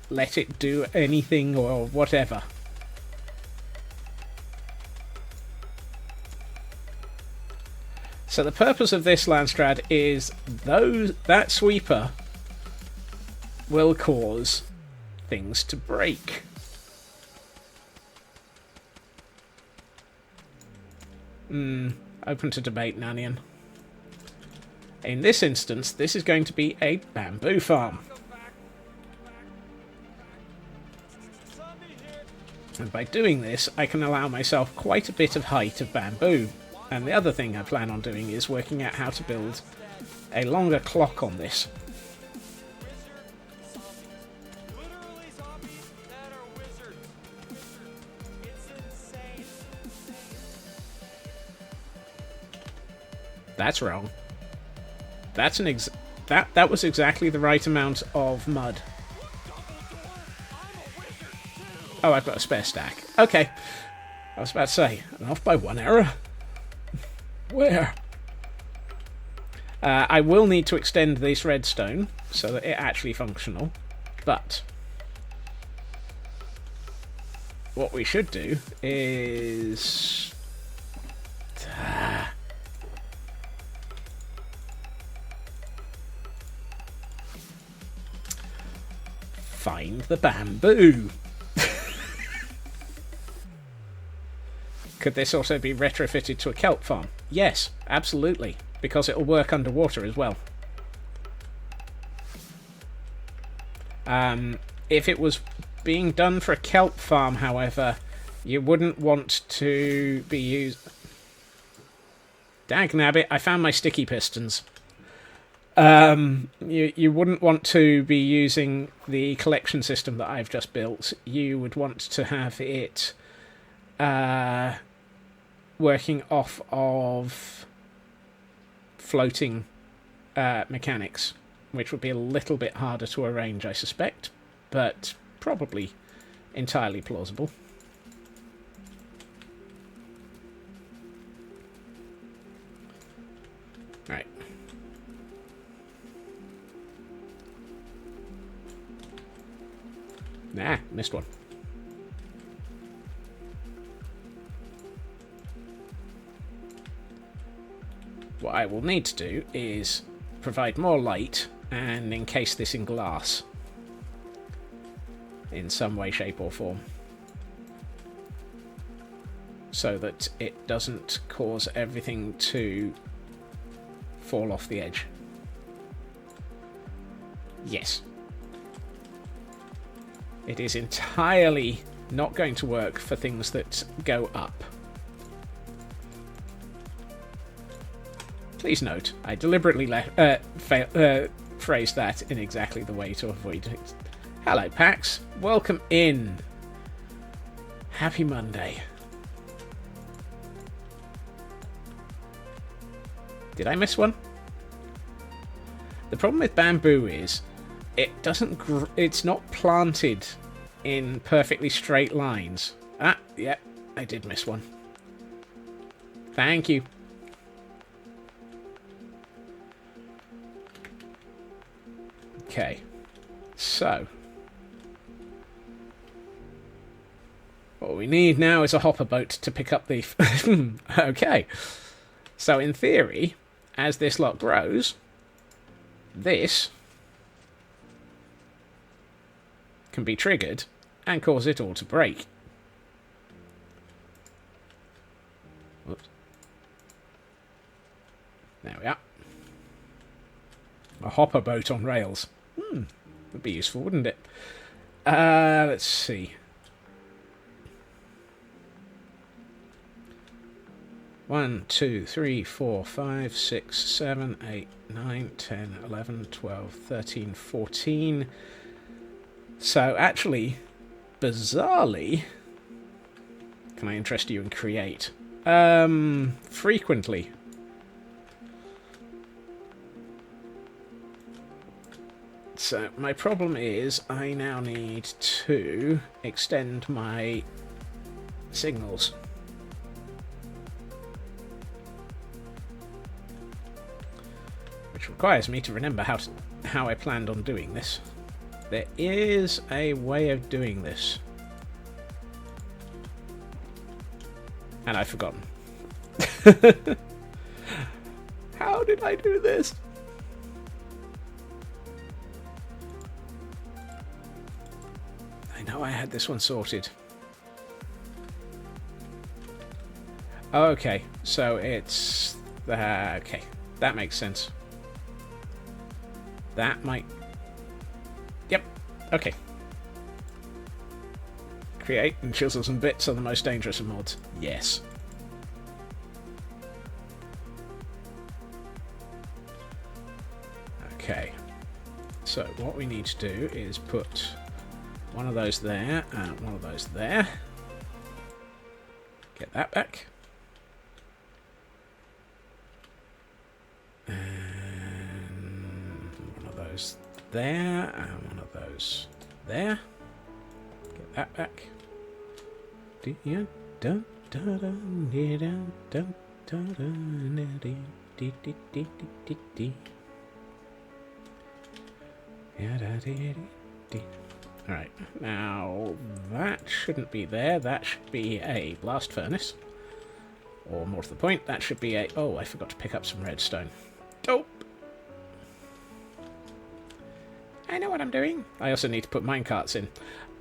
Speaker 3: let it do anything or whatever. So the purpose of this Landstrad is that sweeper will cause things to break. Open to debate, Nanian. In this instance, this is going to be a bamboo farm. And by doing this, I can allow myself quite a bit of height of bamboo. And the other thing I plan on doing is working out how to build a longer clock on this. That's wrong. That's that was exactly the right amount of mud. Oh, I've got a spare stack. Okay. I was about to say, I'm off by 1 error. Where? I will need to extend this redstone so that it's actually functional, but what we should do is find the bamboo. Could this also be retrofitted to a kelp farm? Yes, absolutely, because it'll work underwater as well. If it was being done for a kelp farm, however, you wouldn't want to be used... Dagnabbit, I found my sticky pistons. You wouldn't want to be using the collection system that I've just built. You would want to have it working off of floating mechanics, which would be a little bit harder to arrange, I suspect, but probably entirely plausible. Right. Nah, missed one. What I will need to do is provide more light and encase this in glass in some way, shape or form, so that it doesn't cause everything to fall off the edge. Yes. It is entirely not going to work for things that go up. Please note, I deliberately phrased that in exactly the way to avoid it. Hello, Pax. Welcome in. Happy Monday. Did I miss one? The problem with bamboo is it doesn't. It's not planted in perfectly straight lines. Ah, yeah, I did miss one. Thank you. Okay, so what we need now is a hopper boat to pick up the... Okay, so in theory, as this lot grows, this can be triggered and cause it all to break. Whoops. There we are. A hopper boat on rails. Would be useful, wouldn't it? Let's see. 1, 2, 3, 4, 5, 6, 7, 8, 9, 10, 11, 12, 13, 14. So actually, bizarrely, can I interest you in create? Frequently. So my problem is I now need to extend my signals. Which requires me to remember how I planned on doing this. There is a way of doing this. And I've forgotten. How did I do this? I know I had this one sorted. Okay, so it's... okay, that makes sense. That might... Yep, okay. Create and chisels and bits are the most dangerous of mods. Yes. Okay. So what we need to do is put one of those there and one of those there. Get that back. And one of those there and one of those there. Get that back. Alright, now that shouldn't be there. That should be a blast furnace. Or more to the point, that should be a... Oh, I forgot to pick up some redstone. Dope! I know what I'm doing. I also need to put minecarts in.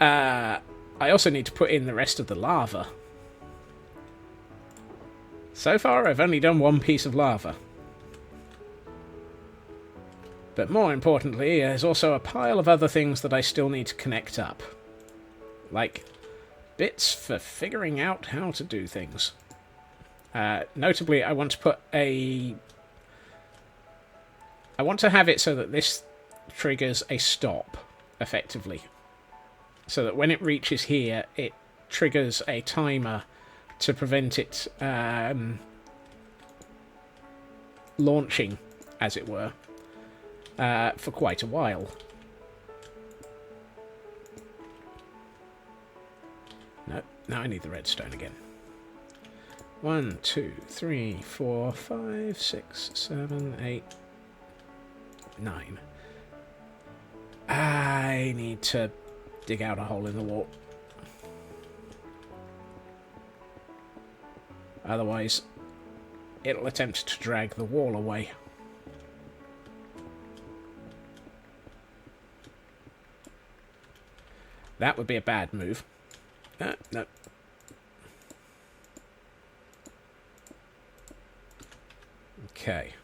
Speaker 3: I also need to put in the rest of the lava. So far, I've only done one piece of lava. But more importantly, there's also a pile of other things that I still need to connect up. Like, bits for figuring out how to do things. Notably, I want to put a... I want to have it so that this triggers a stop, effectively. So that when it reaches here, it triggers a timer to prevent it launching, as it were, for quite a while. No, now I need the redstone again. 1, 2, 3, 4, 5, 6, 7, 8, 9. I need to dig out a hole in the wall. Otherwise, it'll attempt to drag the wall away. That would be a bad move. No. Okay.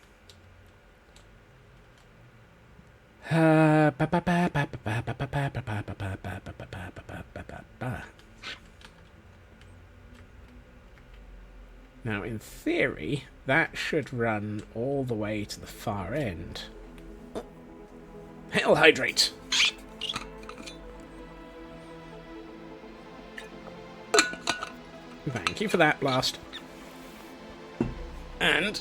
Speaker 3: Now, in theory, that should run all the way to the far end. Hell hydrate! Thank you for that, blast. And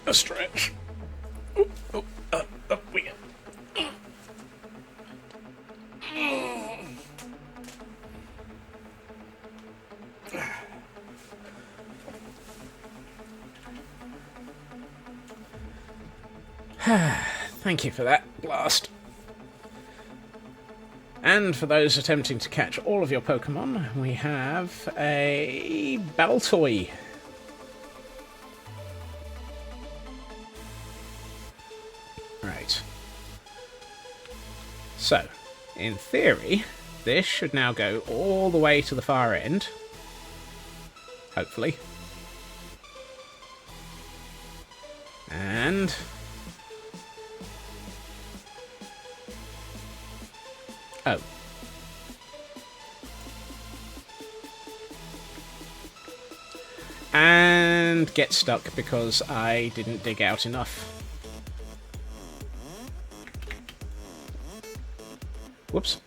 Speaker 3: a stretch. Up we go. Thank you for that blast. And for those attempting to catch all of your Pokemon, we have a Baltoy. Right. So, in theory, this should now go all the way to the far end. Hopefully. And... oh. And get stuck because I didn't dig out enough. Whoops.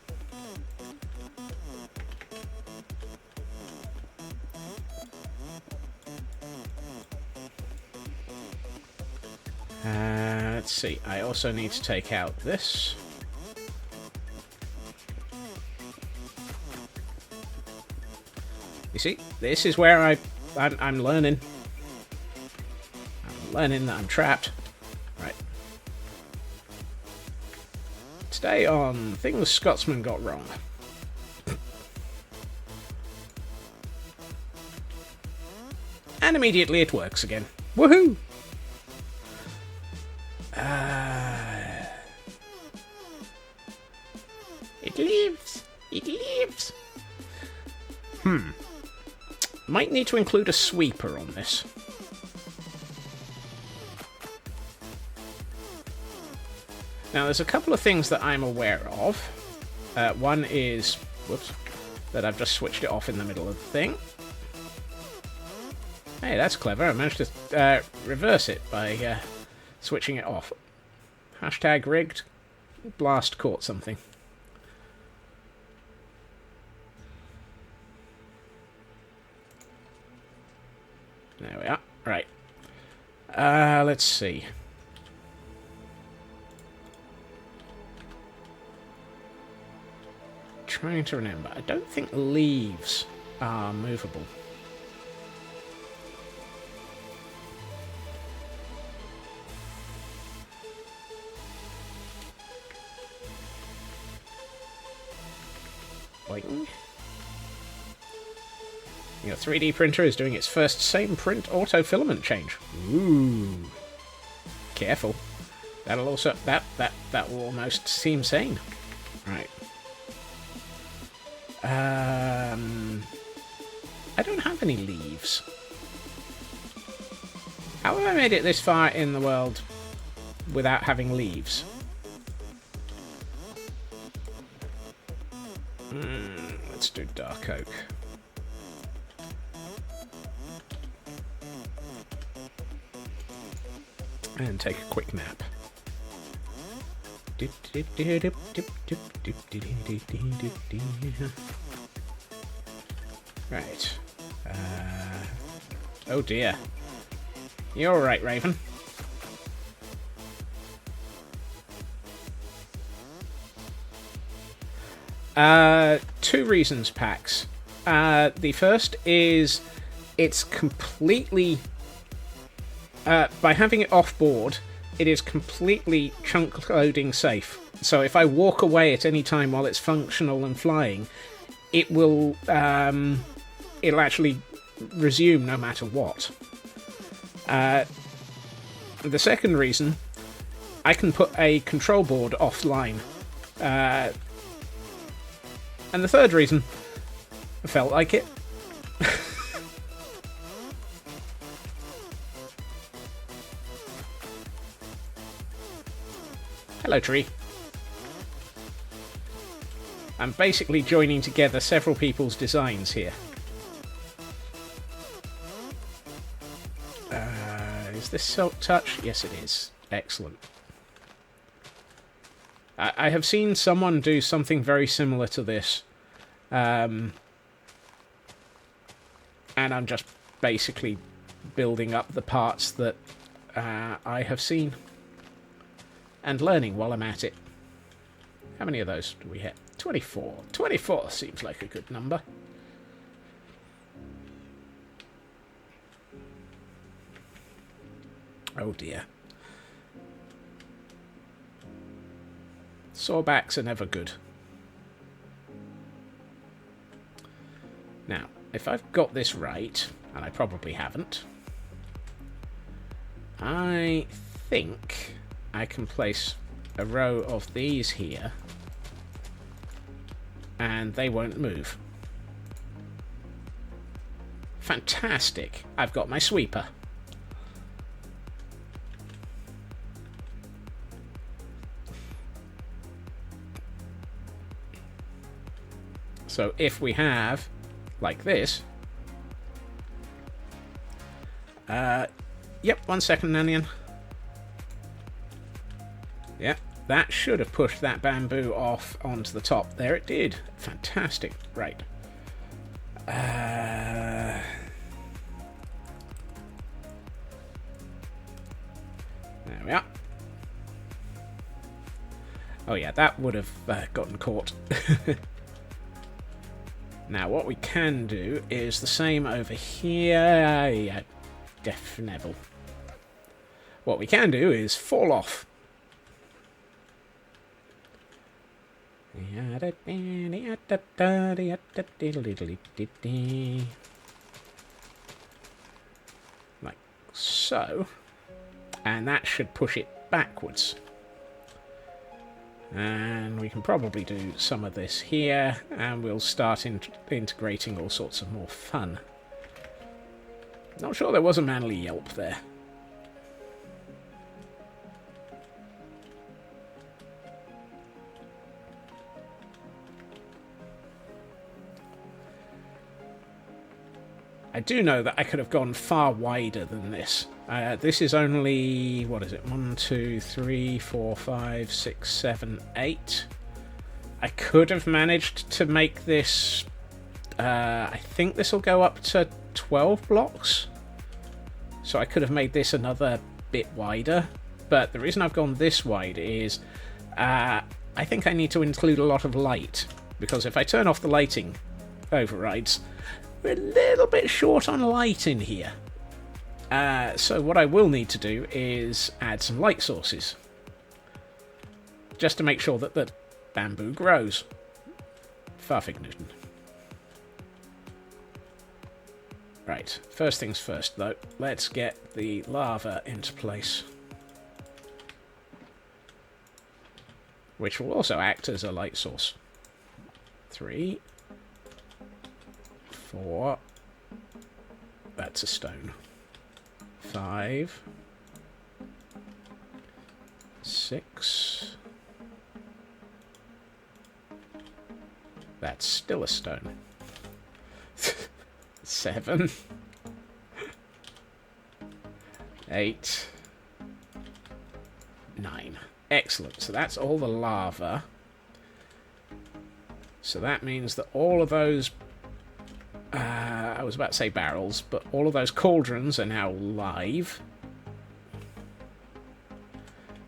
Speaker 3: Let's see, I also need to take out this. You see, this is where I'm learning. I'm learning that I'm trapped. Right. Today on Things Scotsman Got Wrong. And immediately it works again. Woohoo! It lives! It lives! Might need to include a sweeper on this. Now, there's a couple of things that I'm aware of. One is, whoops, that I've just switched it off in the middle of the thing. Hey, that's clever. I managed to reverse it by switching it off. Hashtag rigged. Blast caught something. There we are. Right. Let's see. Trying to remember. I don't think leaves are movable. Boing. Your 3D printer is doing its first same print auto filament change. Ooh. Careful. That'll also that will almost seem sane. Right. I don't have any leaves. How have I made it this far in the world without having leaves? Let's do dark oak. And take a quick nap. Right. Oh dear. You're alright, Raven. Two reasons, Pax. The first is it's completely... by having it off-board, it is completely chunk loading safe. So if I walk away at any time while it's functional and flying, it will it'll actually resume no matter what. The second reason, I can put a control board offline. And the third reason, I felt like it. Hello, tree. I'm basically joining together several people's designs here. Is this Silk Touch? Yes, it is. Excellent. I have seen someone do something very similar to this. And I'm just basically building up the parts that I have seen. And learning while I'm at it. How many of those do we hit? 24. 24 seems like a good number. Oh dear. Sawbacks are never good. Now, if I've got this right, and I probably haven't, I think I can place a row of these here, and they won't move. Fantastic! I've got my sweeper. So if we have, like this... Yep, 1 second, Nanian. Yep, that should have pushed that bamboo off onto the top. There it did. Fantastic. Right. There we are. Oh yeah, that would have gotten caught. Now, what we can do is the same over here. Yeah, definitely. What we can do is fall off. Like so. And that should push it backwards. And we can probably do some of this here, and we'll start integrating all sorts of more fun. Not sure there was a manly yelp there. I do know that I could have gone far wider than this. This is only, what is it, 1, 2, 3, 4, 5, 6, 7, 8. I could have managed to make this, I think this will go up to 12 blocks. So I could have made this another bit wider. But the reason I've gone this wide is, I think I need to include a lot of light. Because if I turn off the lighting overrides, we're a little bit short on light in here. So what I will need to do is add some light sources. Just to make sure that the bamboo grows. Farfignuton. Right, first things first though, let's get the lava into place. Which will also act as a light source. 3, 4, that's a stone. 5, 6, that's still a stone. 7, 8, 9. Excellent. So that's all the lava. So that means that all of those, I was about to say barrels, but all of those cauldrons are now live.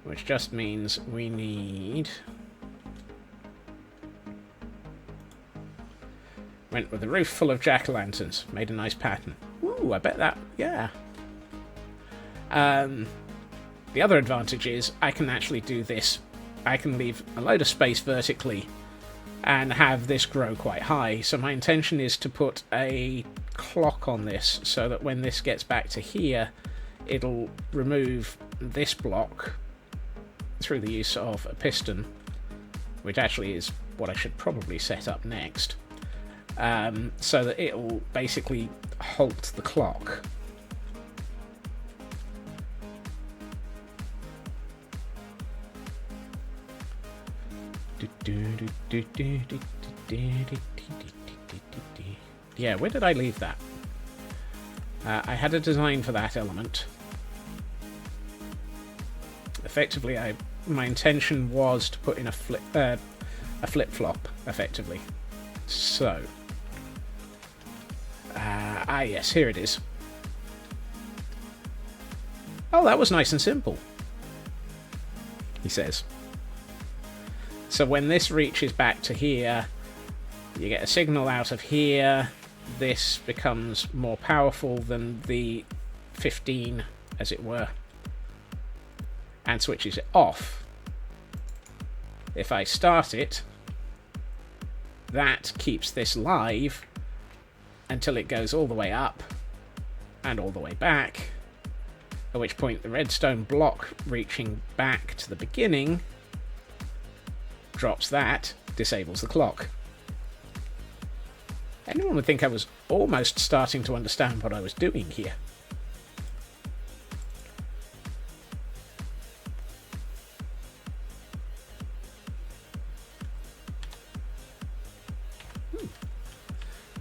Speaker 3: Which just means we need... Went with a roof full of jack-o'-lanterns. Made a nice pattern. Ooh, I bet that... yeah. The other advantage is I can actually do this. I can leave a load of space vertically and have this grow quite high. So my intention is to put a clock on this so that when this gets back to here, it'll remove this block through the use of a piston, which actually is what I should probably set up next. So that it'll basically halt the clock. Yeah, where did I leave that? I had a design for that element. Effectively, my intention was to put in a flip-flop, effectively. So, yes, here it is. Oh, that was nice and simple, he says. So when this reaches back to here, you get a signal out of here. This becomes more powerful than the 15, as it were, and switches it off. If I start it, that keeps this live until it goes all the way up and all the way back, at which point the redstone block reaching back to the beginning drops that, disables the clock. Anyone would think I was almost starting to understand what I was doing here.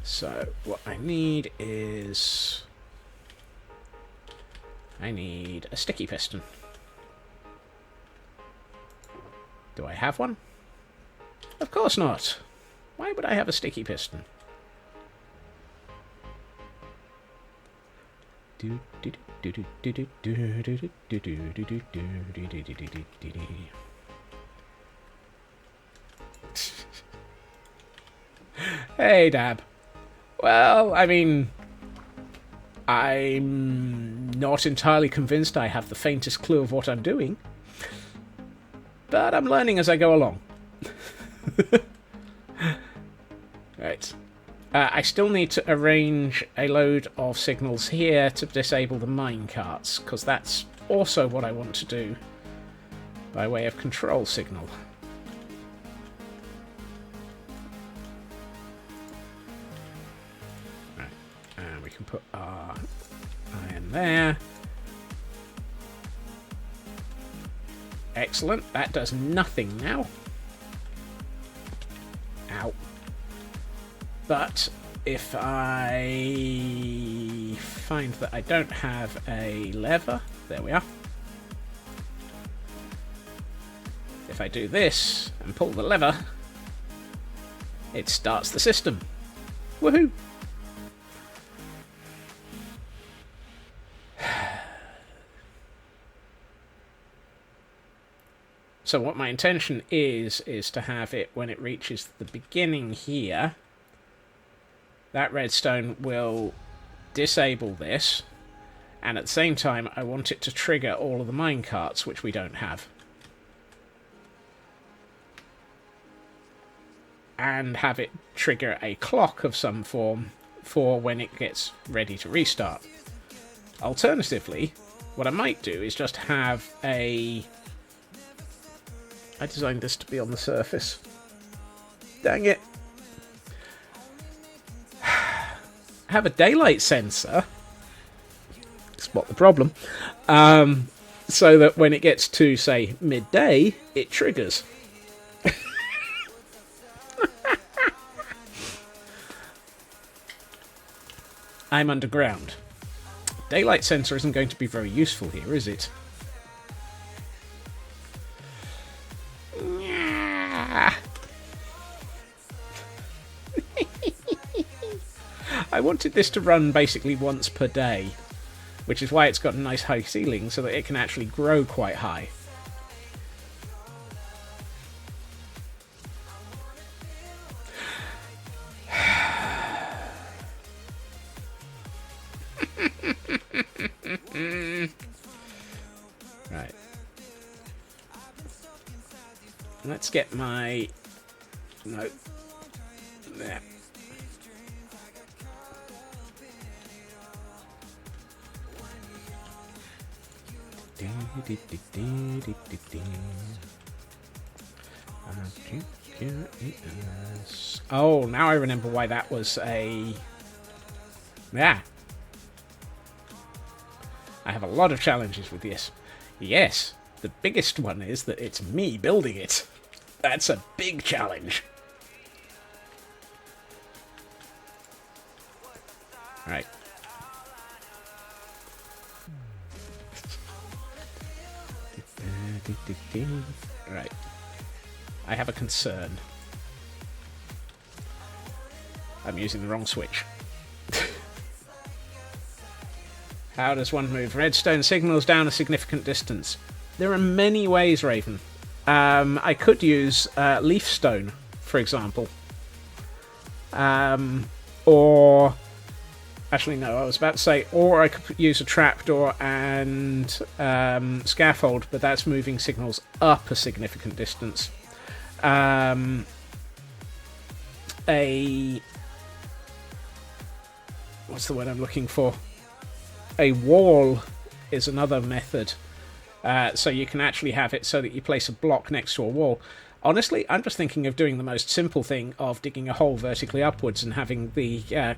Speaker 3: So what I need is... I need a sticky piston. Do I have one? Of course not. Why would I have a sticky piston? Hey, Dab. Well, I mean, I'm not entirely convinced I have the faintest clue of what I'm doing, but I'm learning as I go along. Right. I still need to arrange a load of signals here to disable the minecarts, because that's also what I want to do by way of control signal. Right. And we can put our iron there. Excellent. That does nothing now. Ow. But if I find that I don't have a lever, there we are. If I do this and pull the lever, it starts the system. Woohoo! So what my intention is to have it when it reaches the beginning here. That redstone will disable this, and at the same time I want it to trigger all of the minecarts, which we don't have. And have it trigger a clock of some form for when it gets ready to restart. Alternatively, what I might do is just have a... I designed this to be on the surface. Dang it. Have a daylight sensor, spot the problem, so that when it gets to, say, midday, it triggers. I'm underground. Daylight sensor isn't going to be very useful here, is it? I wanted this to run basically once per day, which is why it's got a nice high ceiling, so that it can actually grow quite high. Right. Let's get my... No. There. Oh, now I remember why that was a... Yeah. I have a lot of challenges with this. Yes, the biggest one is that it's me building it. That's a big challenge. Right. Right. I have a concern. I'm using the wrong switch. How does one move redstone signals down a significant distance? There are many ways, Raven. I could use leaf stone, for example. Or... Actually, no, I was about to say, or I could use a trapdoor and scaffold, but that's moving signals up a significant distance. a... What's the word I'm looking for? A wall is another method. So you can actually have it so that you place a block next to a wall. Honestly, I'm just thinking of doing the most simple thing of digging a hole vertically upwards and having the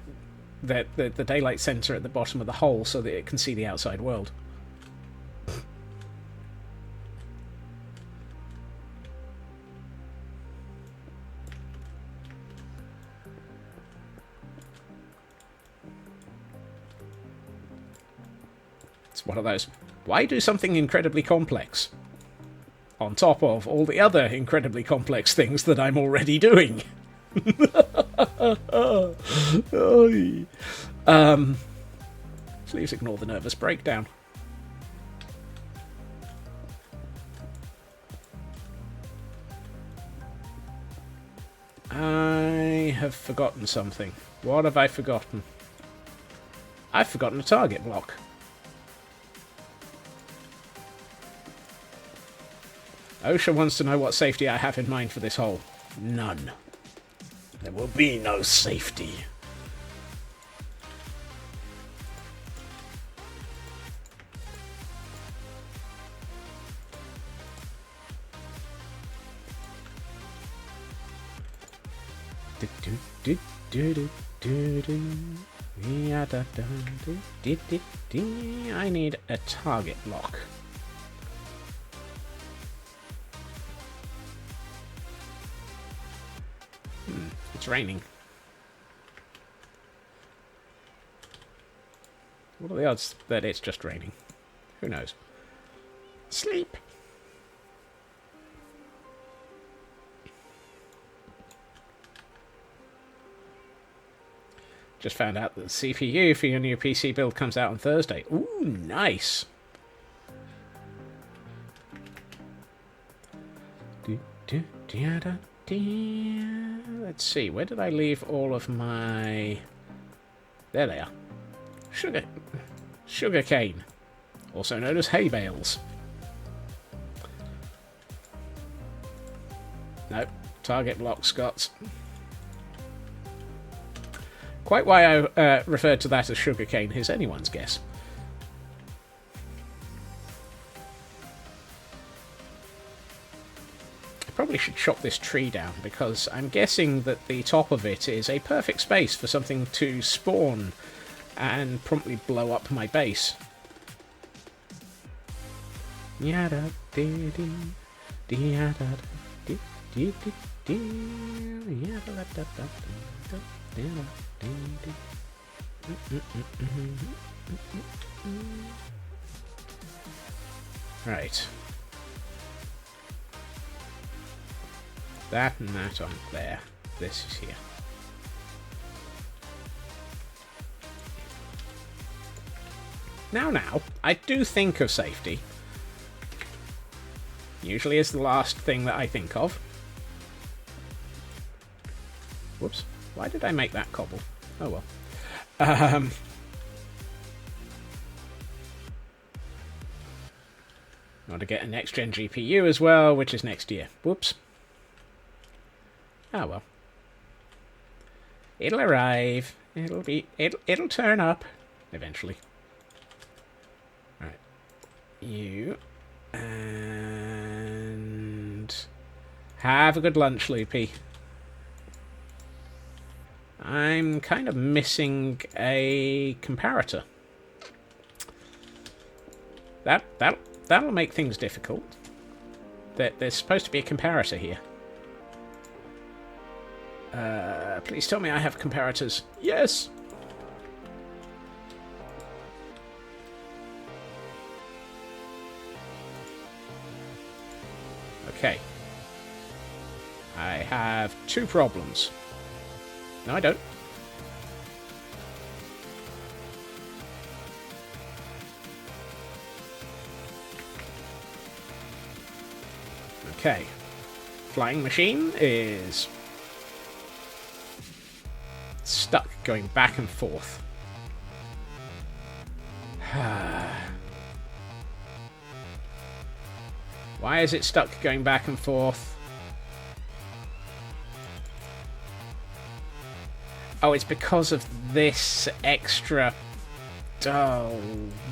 Speaker 3: daylight sensor at the bottom of the hole so that it can see the outside world. It's one of those, why do something incredibly complex on top of all the other incredibly complex things that I'm already doing? Please ignore the nervous breakdown. I have forgotten something. What have I forgotten? I've forgotten a target block. OSHA wants to know what safety I have in mind for this hole. None. There will be no safety. I need a target lock. It's raining. What are the odds that it's just raining? Who knows? Sleep. Just found out that the CPU for your new PC build comes out on Thursday. Ooh, nice. Let's see, where did I leave all of my... There they are. Sugar cane, also known as hay bales. Nope, target block, Scots. Quite why I referred to that as sugar cane is anyone's guess. Probably should chop this tree down, because I'm guessing that the top of it is a perfect space for something to spawn and promptly blow up my base. Right. That and that aren't there. This is here. Now, I do think of safety. Usually is the last thing that I think of. Whoops. Why did I make that cobble? Oh well. I want to get a next-gen GPU as well, which is next year. Whoops. Oh well. It'll arrive. It'll turn up eventually. Right. You and have a good lunch, Loopy. I'm kind of missing a comparator. That'll make things difficult. There's supposed to be a comparator here. Please tell me I have comparators. Yes! Okay. I have two problems. No, I don't. Okay. Flying machine is stuck going back and forth. Why is it stuck going back and forth? Oh, it's because of this extra... Oh,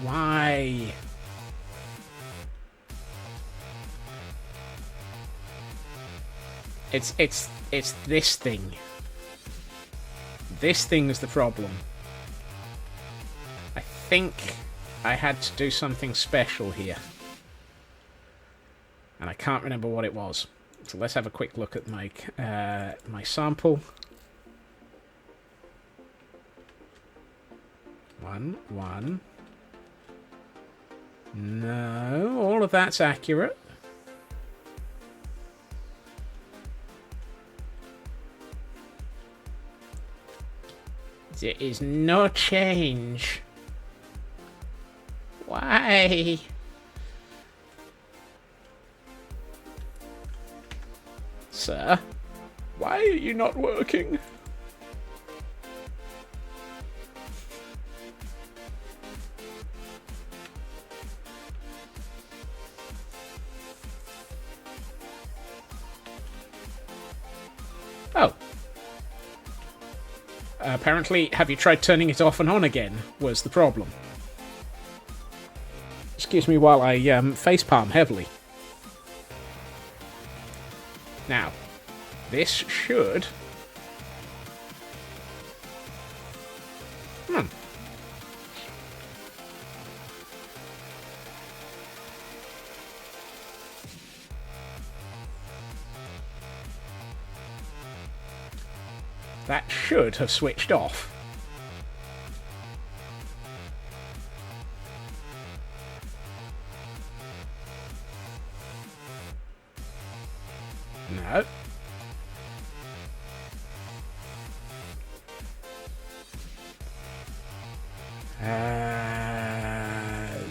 Speaker 3: why? It's this thing. This thing is the problem. I think I had to do something special here. And I can't remember what it was. So let's have a quick look at my my sample. 1, 1. No, all of that's accurate. There is no change. Why? Sir, why are you not working? Oh. Apparently, have you tried turning it off and on again, was the problem. Excuse me while I facepalm heavily. Now, this should... That should have switched off. No.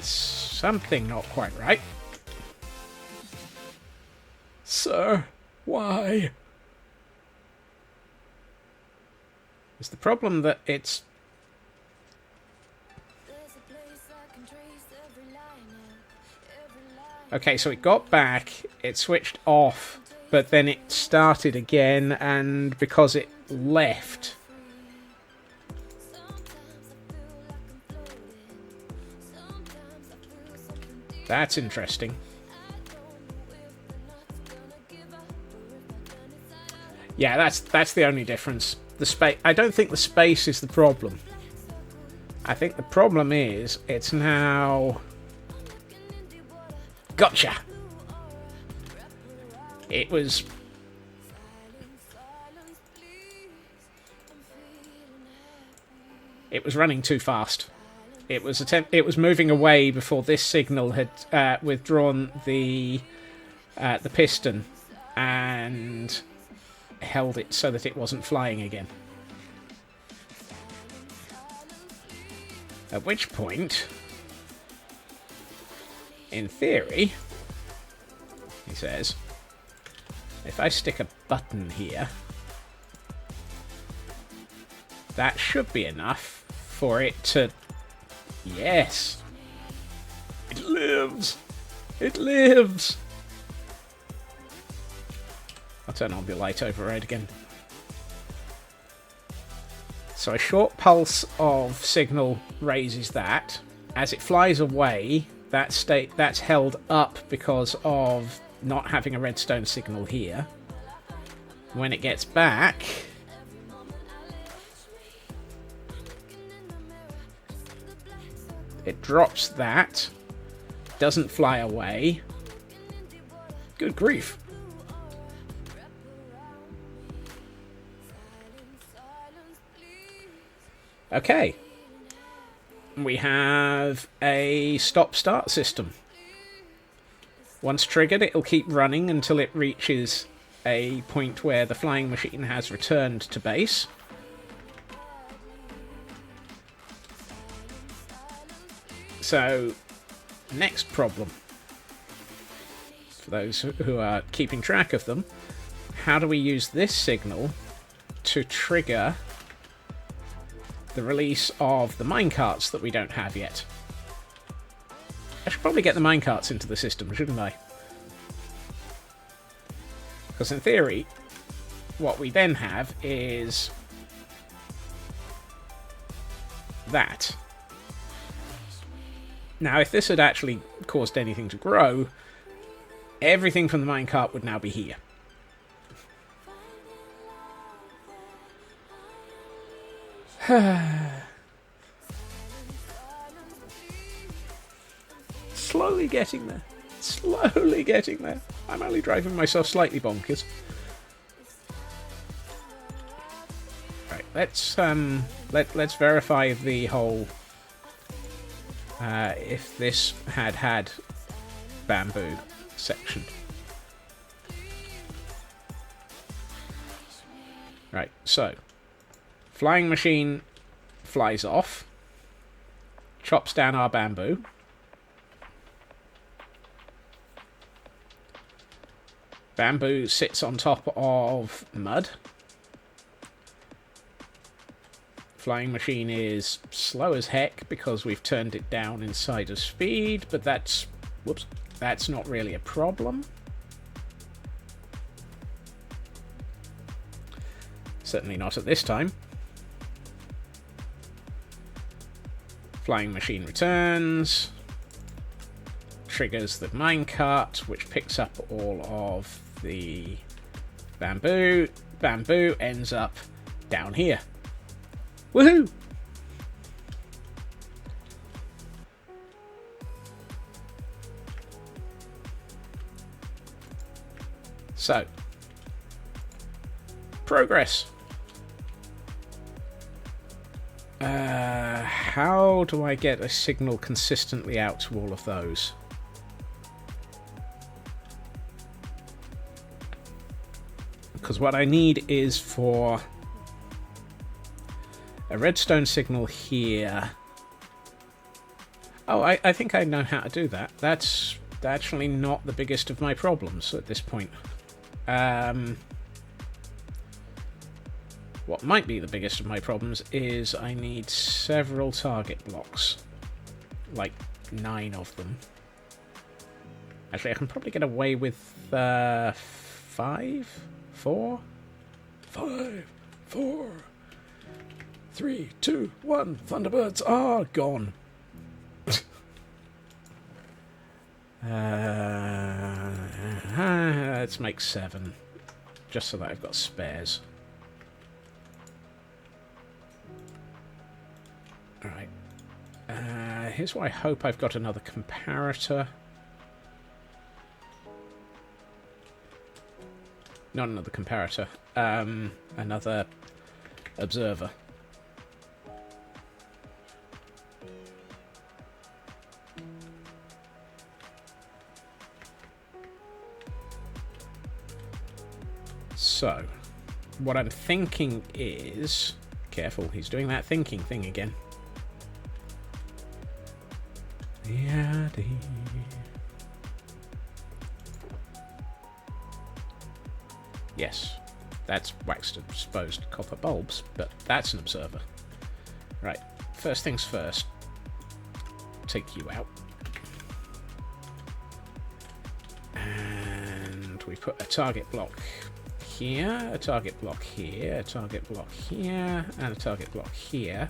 Speaker 3: Something not quite right. Sir, why? Is the problem that it's... Okay, so it got back, it switched off, but then it started again, and because it left... That's interesting. Yeah, that's the only difference. The space. I don't think the space is the problem. I think the problem is it's now... Gotcha! It was... It was running too fast. It was moving away before this signal had withdrawn the piston and held it so that it wasn't flying again. At which point, in theory, he says, if I stick a button here, that should be enough for it to... Yes! It lives! It lives! I'll turn on the light override again. So a short pulse of signal raises that. As it flies away, that's held up because of not having a redstone signal here. When it gets back... It drops that. Doesn't fly away. Good grief. Okay. We have a stop-start system. Once triggered, it'll keep running until it reaches a point where the flying machine has returned to base. So, next problem, for those who are keeping track of them, how do we use this signal to trigger the release of the minecarts that we don't have yet? I should probably get the minecarts into the system, shouldn't I? Because in theory, what we then have is that. Now, if this had actually caused anything to grow, everything from the minecart would now be here. Slowly getting there. Slowly getting there. I'm only driving myself slightly bonkers. Right, let's verify the whole if this had bamboo section. Right, so flying machine flies off, chops down our bamboo. Bamboo sits on top of mud. Flying machine is slow as heck because we've turned it down inside of speed, but that's not really a problem. Certainly not at this time. Flying machine returns, triggers the minecart, which picks up all of the bamboo. Bamboo ends up down here. Woohoo! So, progress. How do I get a signal consistently out to all of those? Because what I need is for a redstone signal here. Oh, I think I know how to do that. That's actually not the biggest of my problems at this point. What might be the biggest of my problems is I need several target blocks. Like 9 of them. Actually, I can probably get away with 5? 4? 5, 4, 3, 2, 1. Thunderbirds are gone. Let's make 7. Just so that I've got spares. Alright. Here's where I hope I've got another comparator. Not another comparator. Another observer. So, what I'm thinking is... Careful, he's doing that thinking thing again. Yeah, yes, that's waxed exposed copper bulbs, but that's an observer. Right, first things first. Take you out. And we put a target block here, a target block here, a target block here, and a target block here.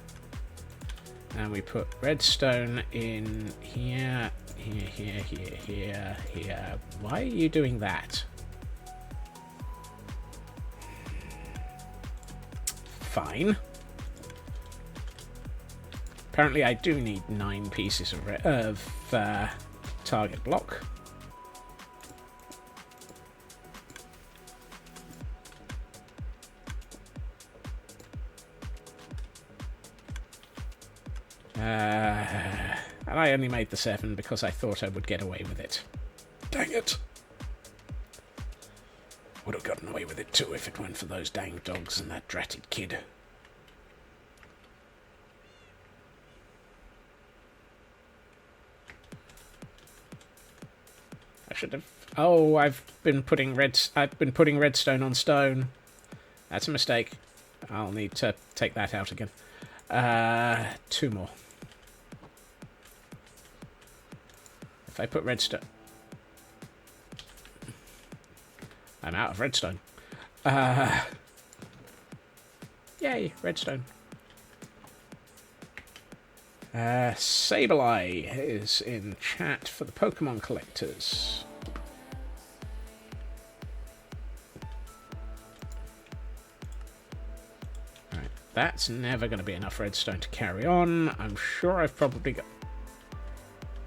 Speaker 3: And we put redstone in here, here, here. Why are you doing that? Fine. Apparently I do need 9 pieces of target block. And I only made the 7 because I thought I would get away with it. Dang it! Would have gotten away with it too if it weren't for those dang dogs and that dratted kid. I should have... Oh, I've been putting redstone on stone. That's a mistake. I'll need to take that out again. 2 more. If I put redstone... I'm out of redstone. Yay, redstone. Sableye is in chat for the Pokemon collectors. Right, that's never going to be enough redstone to carry on. I'm sure I've probably got...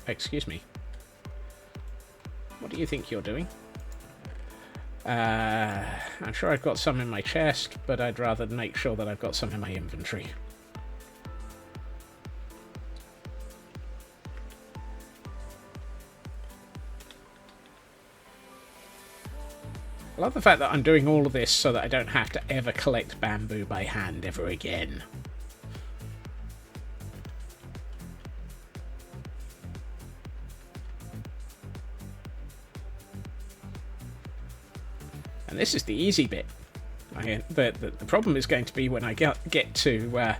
Speaker 3: Excuse me. What do you think you're doing? I'm sure I've got some in my chest, but I'd rather make sure that I've got some in my inventory. I love the fact that I'm doing all of this so that I don't have to ever collect bamboo by hand ever again. And this is the easy bit. The problem is going to be when I get to,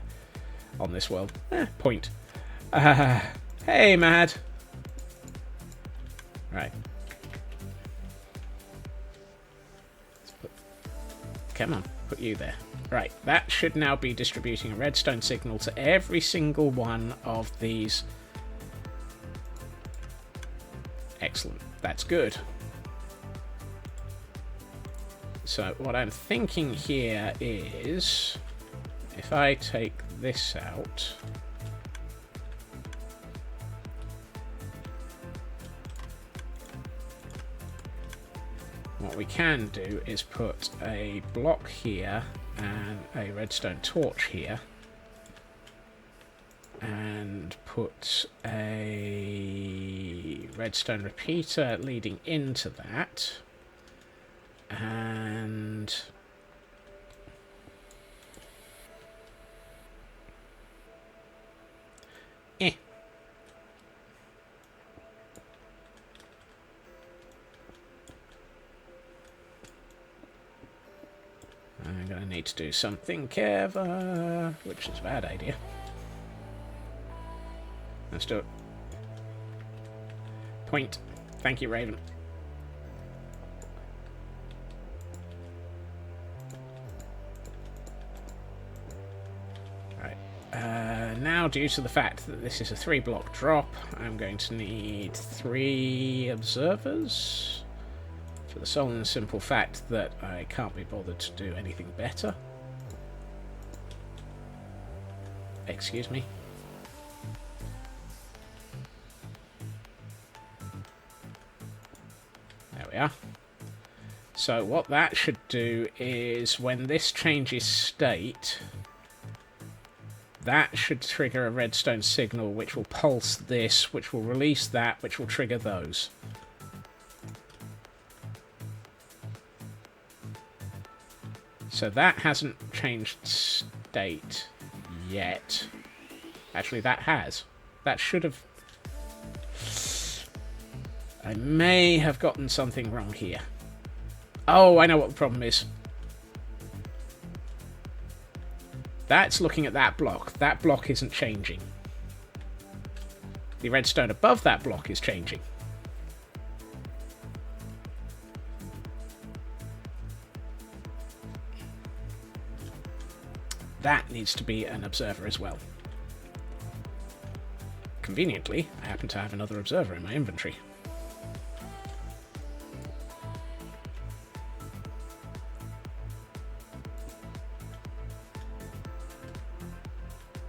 Speaker 3: on this world, point. Hey, Mad. Right. Come on, put you there. Right, that should now be distributing a redstone signal to every single one of these. Excellent, that's good. So what I'm thinking here is, if I take this out, what we can do is put a block here and a redstone torch here, and put a redstone repeater leading into that. And I'm going to need to do something clever, which is a bad idea. Let's do it. Point. Thank you, Raven. Now, due to the fact that this is a 3-block drop, I'm going to need 3 observers, for the sole and simple fact that I can't be bothered to do anything better. Excuse me. There we are. So what that should do is, when this changes state, that should trigger a redstone signal which will pulse this, which will release that, which will trigger those. So that hasn't changed state yet. Actually, that has. That should have... I may have gotten something wrong here. Oh, I know what the problem is. That's looking at that block. That block isn't changing. The redstone above that block is changing. That needs to be an observer as well. Conveniently, I happen to have another observer in my inventory.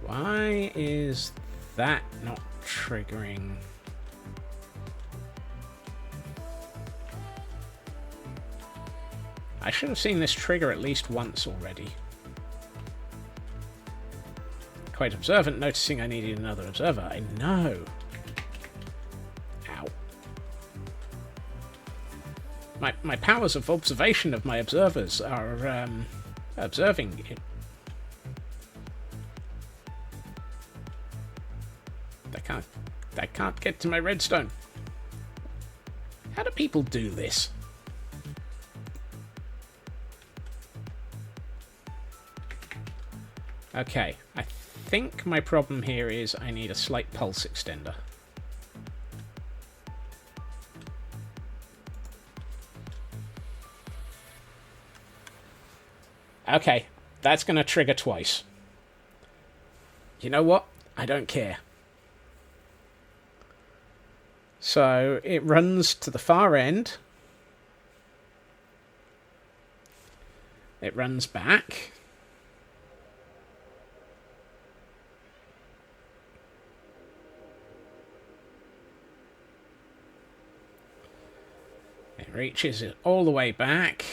Speaker 3: Why is that not triggering? I should have seen this trigger at least once already. Quite observant, noticing I needed another observer. I know. Ow. My powers of observation of my observers are observing it. I can't get to my redstone. How do people do this? Okay, I think my problem here is I need a slight pulse extender. Okay, that's going to trigger twice. You know what? I don't care. So it runs to the far end. It runs back. It reaches it all the way back.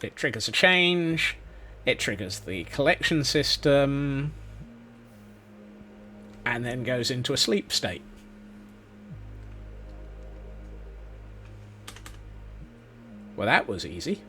Speaker 3: It triggers a change. It triggers the collection system. And then goes into a sleep state. Well, that was easy.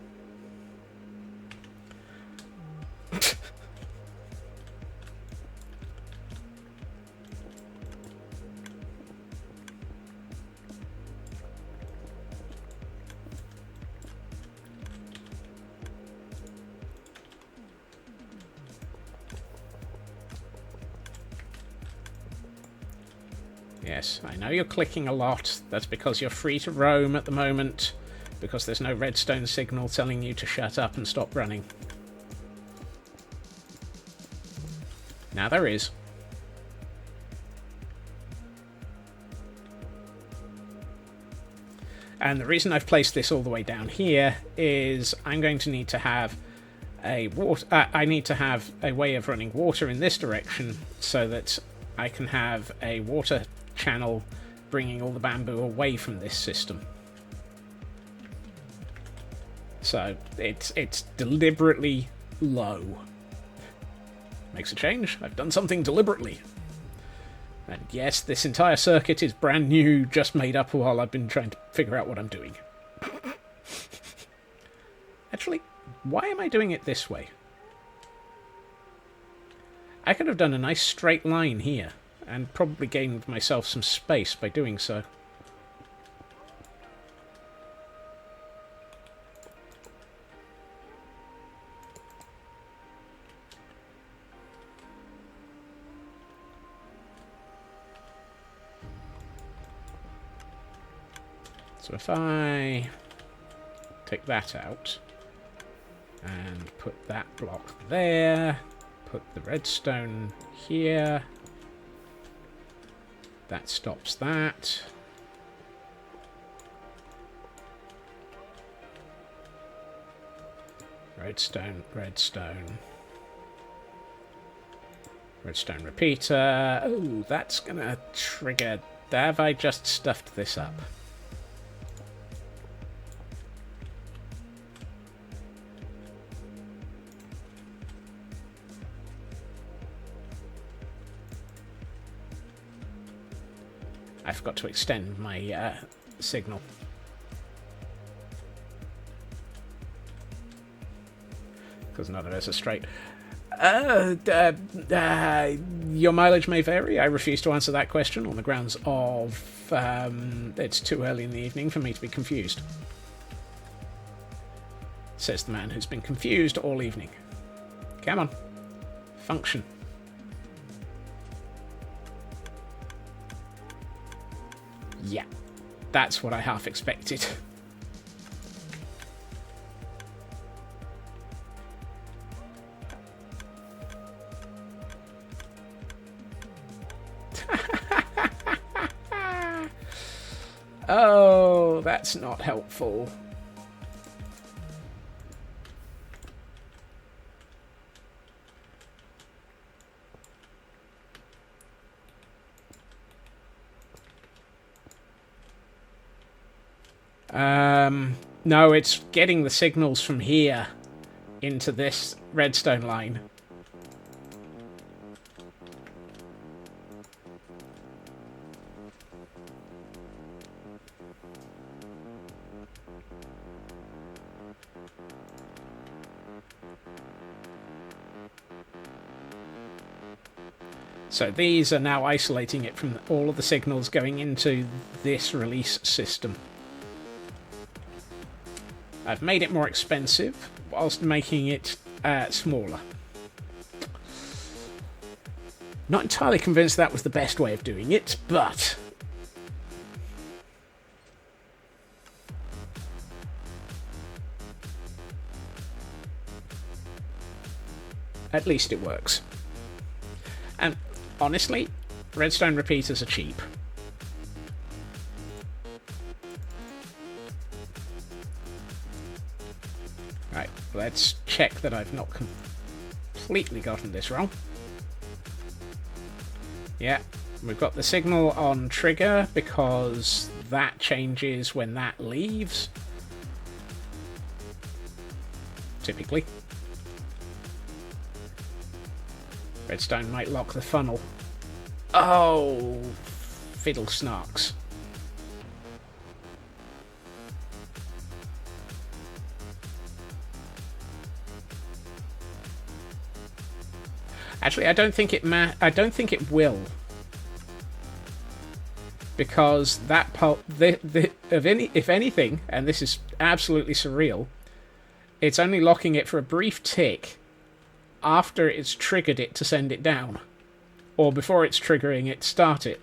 Speaker 3: Yes, I know you're clicking a lot. That's because you're free to roam at the moment, because there's no redstone signal telling you to shut up and stop running. Now there is. And the reason I've placed this all the way down here is I'm going to need to have a I need to have a way of running water in this direction so that I can have a water channel bringing all the bamboo away from this system. So it's deliberately low. Makes a change. I've done something deliberately. And yes, this entire circuit is brand new, just made up while I've been trying to figure out what I'm doing. Actually, why am I doing it this way? I could have done a nice straight line here, and probably gained myself some space by doing so. So if I take that out and put that block there, put the redstone here, that stops that. Redstone, redstone. Redstone repeater. Oh, that's gonna trigger. Have I just stuffed this up? I forgot to extend my signal. Because none of us are straight. Your mileage may vary. I refuse to answer that question on the grounds of it's too early in the evening for me to be confused. Says the man who's been confused all evening. Come on. Function. Yeah, that's what I half expected. Oh, that's not helpful. No, it's getting the signals from here into this redstone line. So these are now isolating it from all of the signals going into this release system. I've made it more expensive whilst making it smaller. Not entirely convinced that was the best way of doing it, but at least it works. And honestly, redstone repeaters are cheap. Right, let's check that I've not completely gotten this wrong. Yeah, we've got the signal on trigger because that changes when that leaves. Typically. Redstone might lock the funnel. Oh, fiddle snarks. Actually, I don't think it will, because that if anything, and this is absolutely surreal, it's only locking it for a brief tick after it's triggered it to send it down, or before it's triggering it to start it.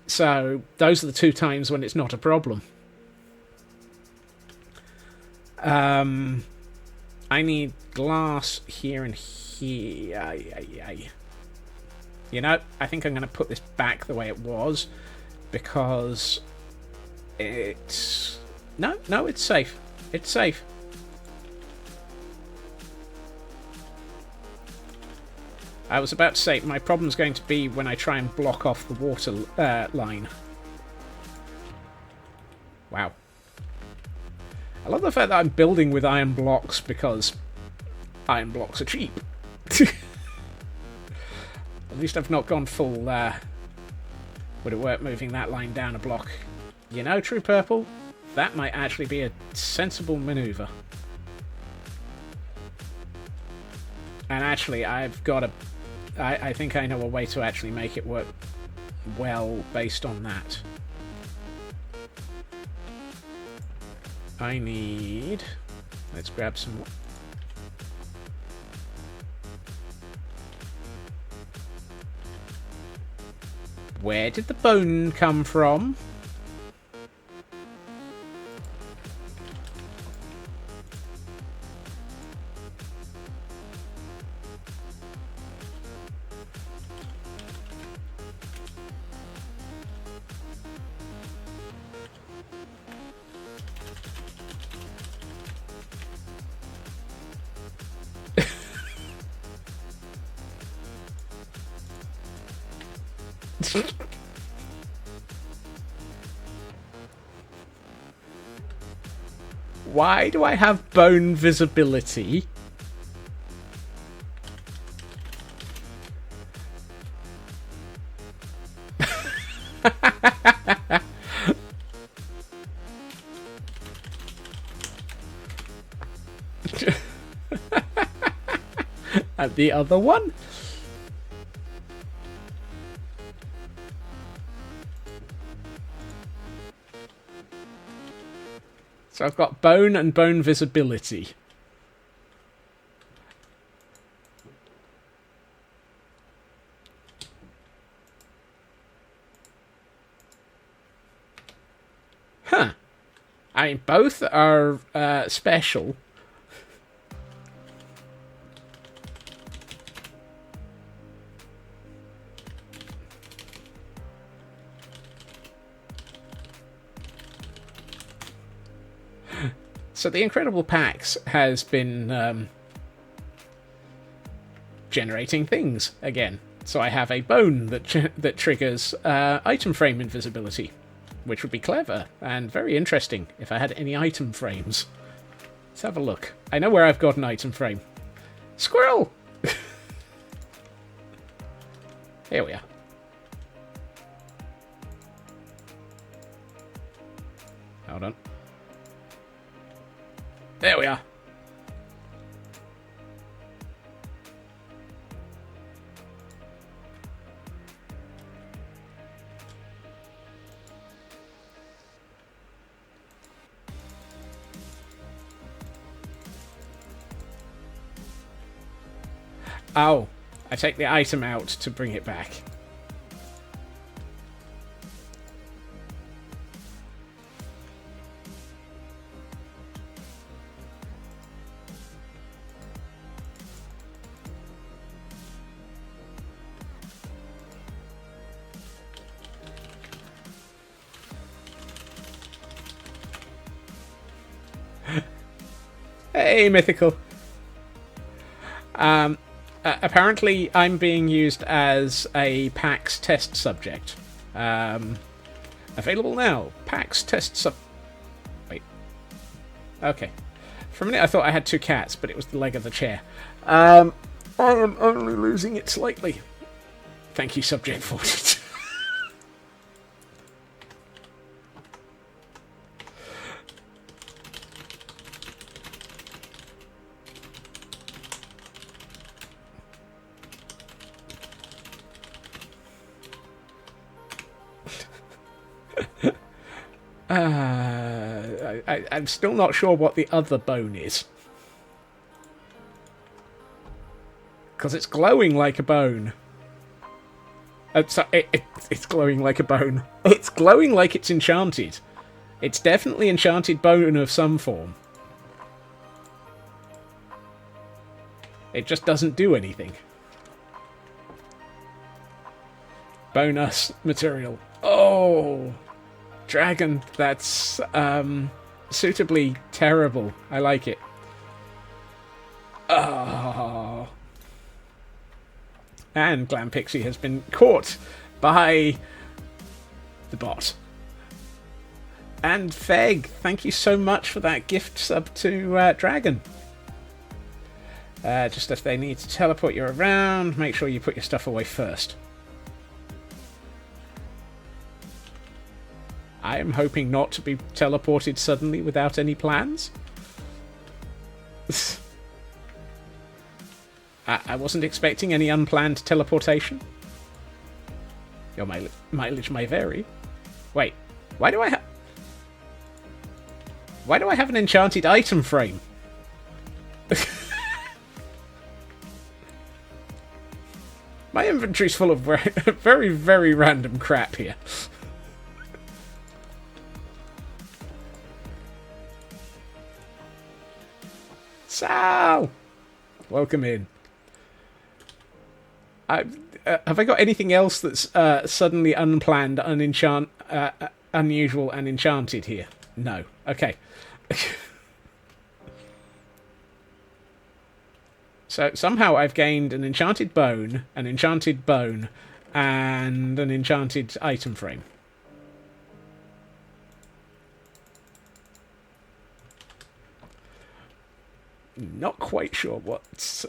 Speaker 3: So those are the two times when it's not a problem. I need glass here and here. You know, I think I'm going to put this back the way it was, because it's... No, it's safe. It's safe. I was about to say, my problem's going to be when I try and block off the water line. Wow. I love the fact that I'm building with iron blocks, because iron blocks are cheap. At least I've not gone full, would it work moving that line down a block? You know, True Purple, that might actually be a sensible maneuver. And actually, I've got a... I think I know a way to actually make it work well based on that. I need... Let's grab some... Where did the bone come from? Why do I have bone visibility? And the other one? So I've got bone and bone visibility. Huh. I mean, both are special. So the Incredible Pax has been generating things again. So I have a bone that triggers item frame invisibility, which would be clever and very interesting if I had any item frames. Let's have a look. I know where I've got an item frame. Squirrel! Here we are. Hold on. There we are. Oh, I take the item out to bring it back. Hey, Mythical. Apparently, I'm being used as a PAX test subject. Available now. PAX test sub... Wait. Okay. For a minute, I thought I had two cats, but it was the leg of the chair. I am only losing it slightly. Thank you, Subject 42. I'm still not sure what the other bone is. Because it's glowing like a bone. It's glowing like a bone. It's glowing like it's enchanted. It's definitely enchanted bone of some form. It just doesn't do anything. Bonus material. Oh! Dragon, that's suitably terrible. I like it. Oh. And Glam Pixie has been caught by the bot. And Feg, thank you so much for that gift sub to Dragon. Just if they need to teleport you around, make sure you put your stuff away first. I am hoping not to be teleported suddenly without any plans. I wasn't expecting any unplanned teleportation. Your mileage may vary. Wait, why do I have an enchanted item frame? My inventory's full of very, very random crap here. Sal! Welcome in. Have I got anything else that's suddenly unplanned, unusual and enchanted here? No. Okay. So somehow I've gained an enchanted bone, and an enchanted item frame. Not quite sure what's...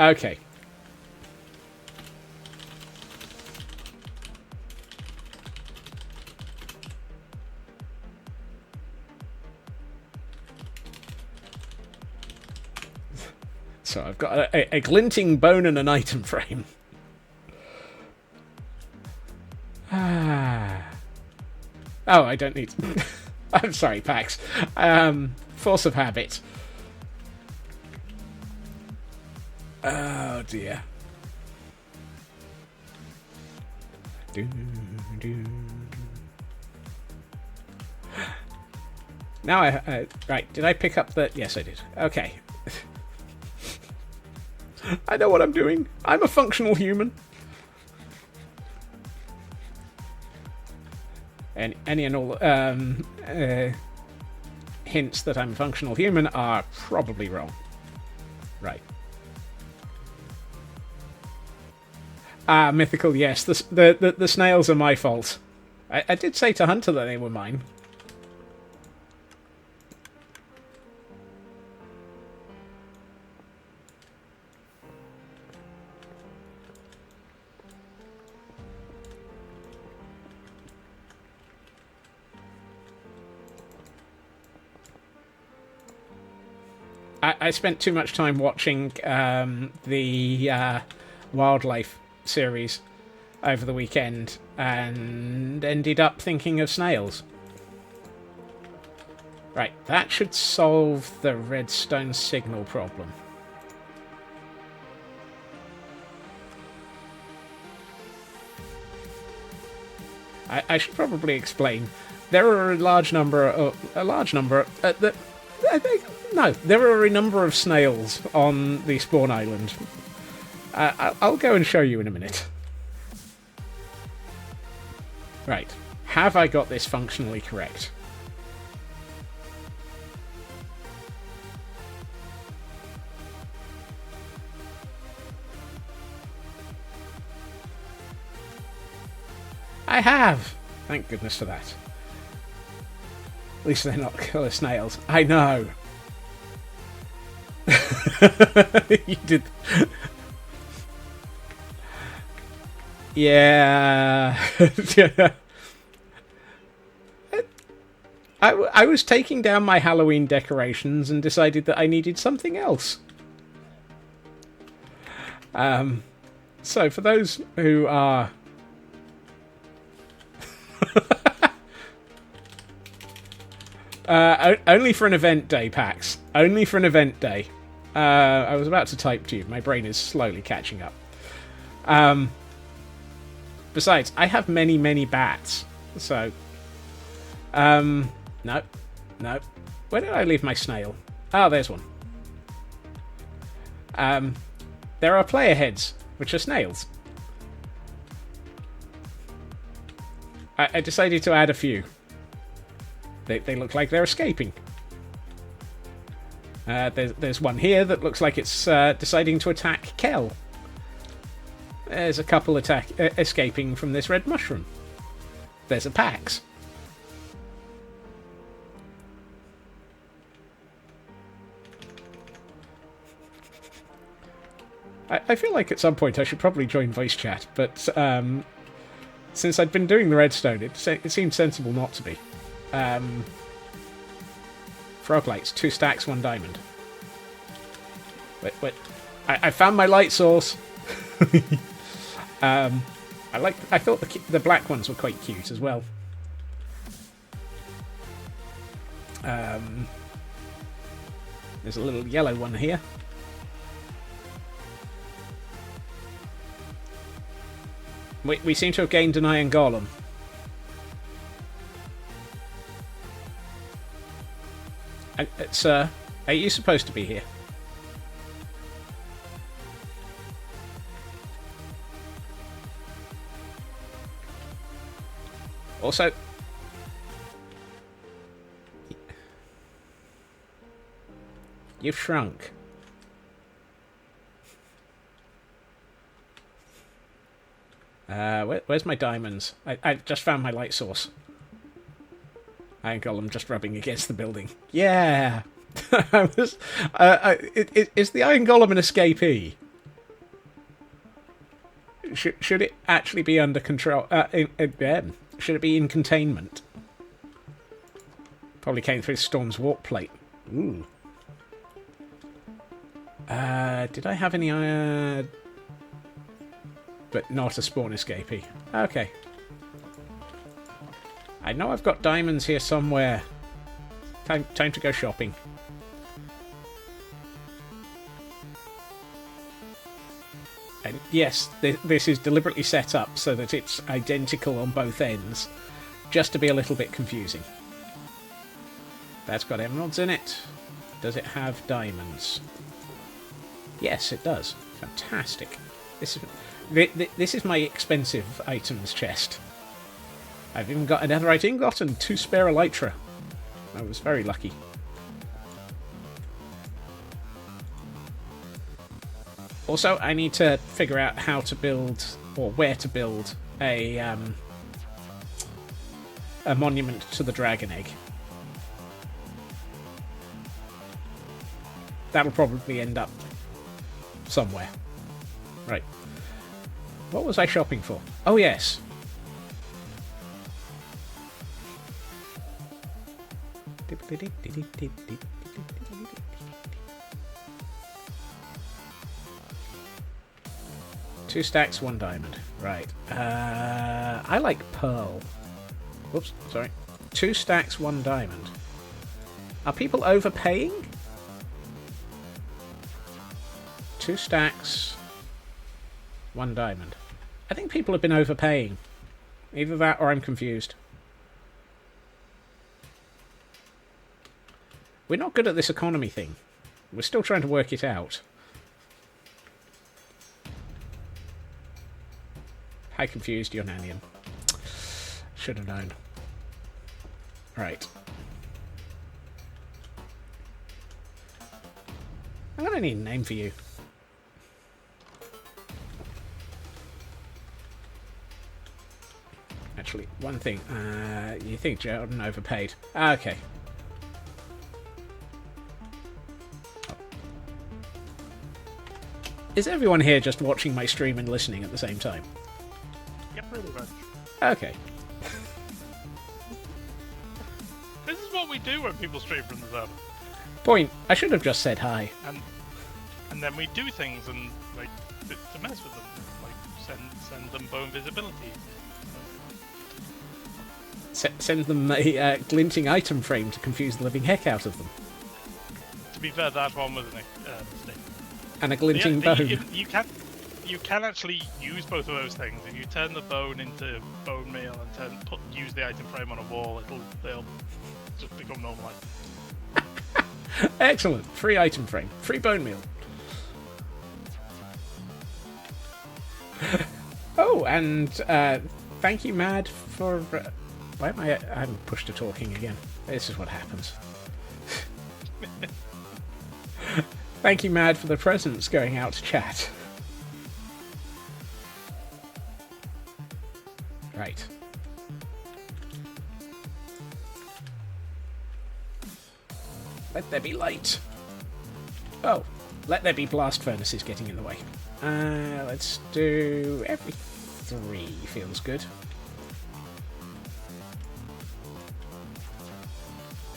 Speaker 3: Okay. So I've got a glinting bone and an item frame. Oh, I don't need... I'm sorry, Pax. Force of habit. Oh, dear. Now right, did I pick up the... Yes, I did. Okay. I know what I'm doing. I'm a functional human. And any and all hints that I'm a functional human are probably wrong. Right. Mythical, yes. The snails are my fault. I did say to Hunter that they were mine. I spent too much time watching the wildlife series over the weekend and ended up thinking of snails. Right, that should solve the redstone signal problem. I should probably explain. There are a large number of... there are a number of snails on the spawn island. I'll go and show you in a minute. Right. Have I got this functionally correct? I have! Thank goodness for that. At least they're not killer snails. I know! You did... Yeah... I was taking down my Halloween decorations and decided that I needed something else. So, for those who are... only for an event day, Pax. Only for an event day. I was about to type to you. My brain is slowly catching up. Besides, I have many, many bats. So... no. No. Where did I leave my snail? Oh, there's one. There are player heads, which are snails. I decided to add a few. They look like they're escaping. There's one here that looks like it's deciding to attack Kel. There's a couple escaping from this red mushroom. There's a Pax. I feel like at some point I should probably join voice chat, but since I'd been doing the redstone, it seemed sensible not to be. Frog lights, 2 stacks, 1 diamond. Wait. I found my light source. I thought the black ones were quite cute as well. There's a little yellow one here. We seem to have gained an iron golem. Sir, are you supposed to be here? Also... You've shrunk. Where's my diamonds? I just found my light source. Iron Golem just rubbing against the building. Yeah! Is the Iron Golem an escapee? Should it actually be under control? Should it be in containment? Probably came through Storm's warp plate. Ooh. Did I have any iron... But not a spawn escapee. Okay. I know I've got diamonds here somewhere. Time to go shopping. And yes, this is deliberately set up so that it's identical on both ends, just to be a little bit confusing. That's got emeralds in it. Does it have diamonds? Yes, it does. Fantastic. This is my expensive items chest. I've even got a netherite ingot and 2 spare elytra. I was very lucky. Also, I need to figure out how to build, or where to build, a monument to the dragon egg. That'll probably end up somewhere. Right. What was I shopping for? Oh, yes. Two stacks, 1 diamond. Right. I like pearl. Whoops, sorry. 2 stacks, 1 diamond. Are people overpaying? 2 stacks, 1 diamond. I think people have been overpaying. Either that or I'm confused. We're not good at this economy thing. We're still trying to work it out. Hi, confused, you're Nannian. Should have known. Right. I'm gonna need a name for you. Actually, one thing. You think Jordan overpaid? Okay. Is everyone here just watching my stream and listening at the same time?
Speaker 4: Yep, pretty much.
Speaker 3: Okay.
Speaker 4: This is what we do when people stream from the server.
Speaker 3: Point. I should have just said hi.
Speaker 4: And then we do things and like to mess with them, like send them bone visibility.
Speaker 3: Send them a glinting item frame to confuse the living heck out of them.
Speaker 4: To be fair, that one was a mistake.
Speaker 3: And a glinting
Speaker 4: Yeah,
Speaker 3: bone.
Speaker 4: you can actually use both of those things. If you turn the bone into bone meal and use the item frame on a wall, they'll just become normalized.
Speaker 3: Excellent. Free item frame. Free bone meal. Oh, and thank you, Mad, for... why am I haven't pushed to talking again? This is what happens. Thank you, Mad, for the presents going out to chat. Right. Let there be light. Oh, let there be blast furnaces getting in the way. Let's do every 3 feels good.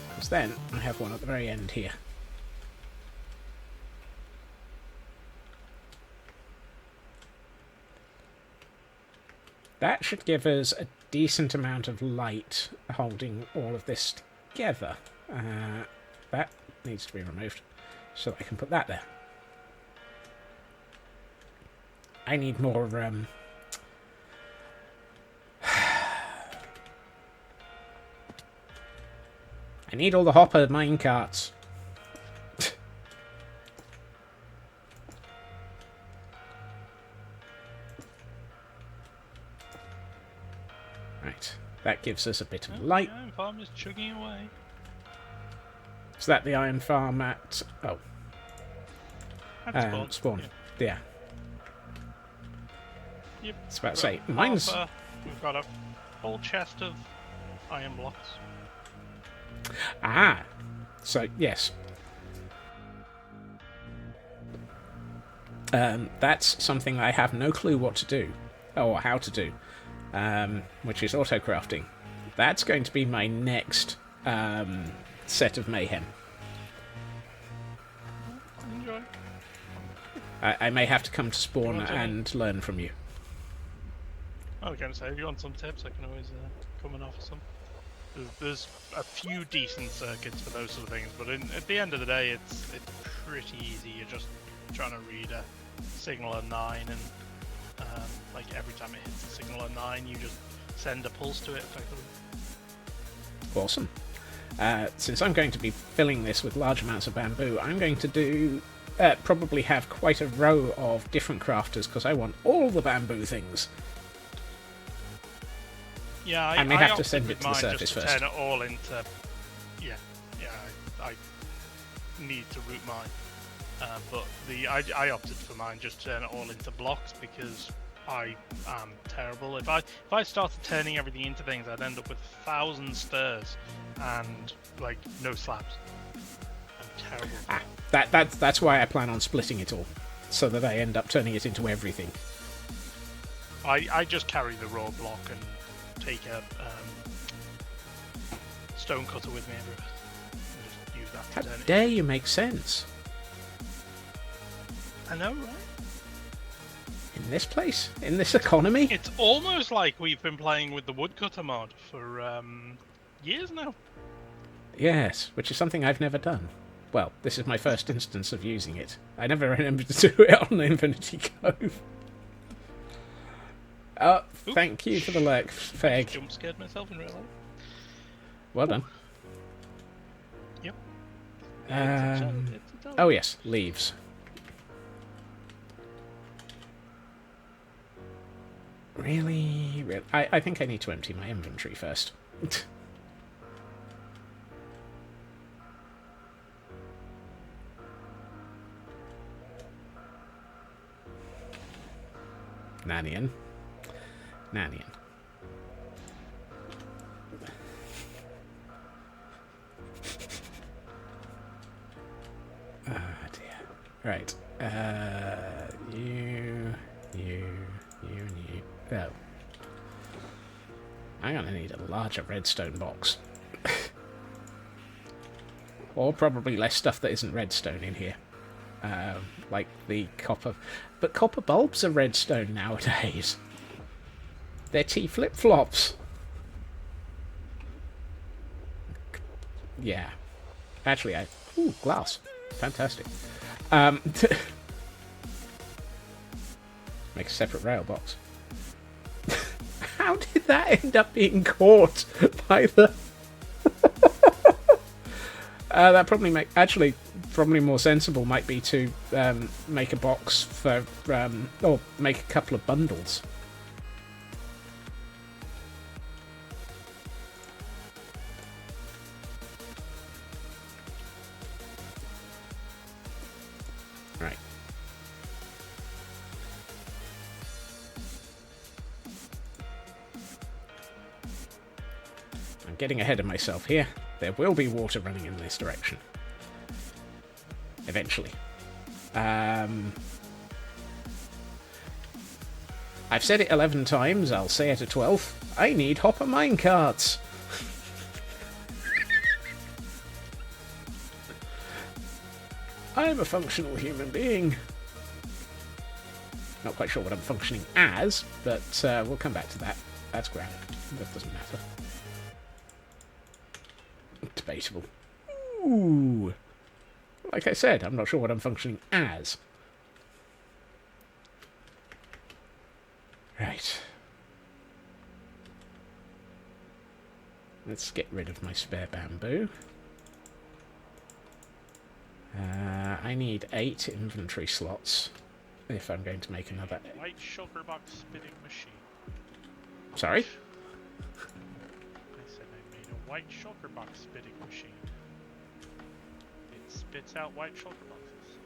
Speaker 3: Because then I have one at the very end here. That should give us a decent amount of light holding all of this together. That needs to be removed so that I can put that there. I need more, I need all the hopper mine carts. Right, that gives us a bit of light.
Speaker 4: The iron farm is chugging away.
Speaker 3: Is that the iron farm at... oh.
Speaker 4: At
Speaker 3: Spawn. Yeah.
Speaker 4: Yep.
Speaker 3: It's about to say, mine's...
Speaker 4: We've got a whole chest of iron blocks.
Speaker 3: Ah! So, yes. That's something I have no clue what to do. Or how to do. Which is auto-crafting. That's going to be my next set of mayhem.
Speaker 4: Enjoy.
Speaker 3: I may have to come to Spawn and learn from you.
Speaker 4: I was going to say, if you want some tips, I can always come and offer some. There's a few decent circuits for those sort of things, but at the end of the day, it's pretty easy. You're just trying to read a signal of 9, and like every time it hits a signal of 9, you just send a pulse to it effectively.
Speaker 3: Awesome. Since I'm going to be filling this with large amounts of bamboo, I'm going to do probably have quite a row of different crafters because I want all the bamboo things.
Speaker 4: Yeah,
Speaker 3: I may have to
Speaker 4: opted
Speaker 3: send it
Speaker 4: with
Speaker 3: to the
Speaker 4: mine
Speaker 3: surface
Speaker 4: just to
Speaker 3: first.
Speaker 4: turn it all into. Yeah, I need to route mine, but I opted for mine just to turn it all into blocks because I am terrible. If I started turning everything into things, I'd end up with 1,000 stairs and like no slabs. I'm terrible.
Speaker 3: That's why I plan on splitting it all, so that I end up turning it into everything.
Speaker 4: I just carry the raw block and take a stone cutter with me everywhere. And just use that
Speaker 3: How
Speaker 4: to turn it.
Speaker 3: dare you make sense?
Speaker 4: I know, right?
Speaker 3: In this place? In this economy?
Speaker 4: It's almost like we've been playing with the woodcutter mod for years now.
Speaker 3: Yes, which is something I've never done. Well, this is my first instance of using it. I never remembered to do it on Infinity Cove. Oh,
Speaker 4: Oops.
Speaker 3: thank you for the lurk, Feg.
Speaker 4: Jump scared myself in real life.
Speaker 3: Well done.
Speaker 4: Yep.
Speaker 3: Um,
Speaker 4: It's a job.
Speaker 3: Oh yes, leaves. Really? I think I need to empty my inventory first. Nannian. Oh dear. Right. You, and you. Oh. I'm gonna need a larger redstone box. Or probably less stuff that isn't redstone in here. Like the copper. But copper bulbs are redstone nowadays. They're T flip-flops. Yeah. Actually, Ooh, glass. Fantastic. Make a separate rail box. How did that end up being caught by the... that probably probably more sensible might be to make a box for, or make a couple of bundles. Right. I'm getting ahead of myself here. There will be water running in this direction. Eventually. I've said it 11 times, I'll say it a 12th. I need hopper minecarts! I'm a functional human being. Not quite sure what I'm functioning as, but we'll come back to that. That's grand. That doesn't matter. Debatable. Ooh. Like I said, I'm not sure what I'm functioning as. Right. Let's get rid of my spare bamboo. I need 8 inventory slots if I'm going to make another.
Speaker 4: White sugar box spitting machine.
Speaker 3: Sorry?
Speaker 4: I said I made a white sugar box spitting machine. It spits out white sugar boxes.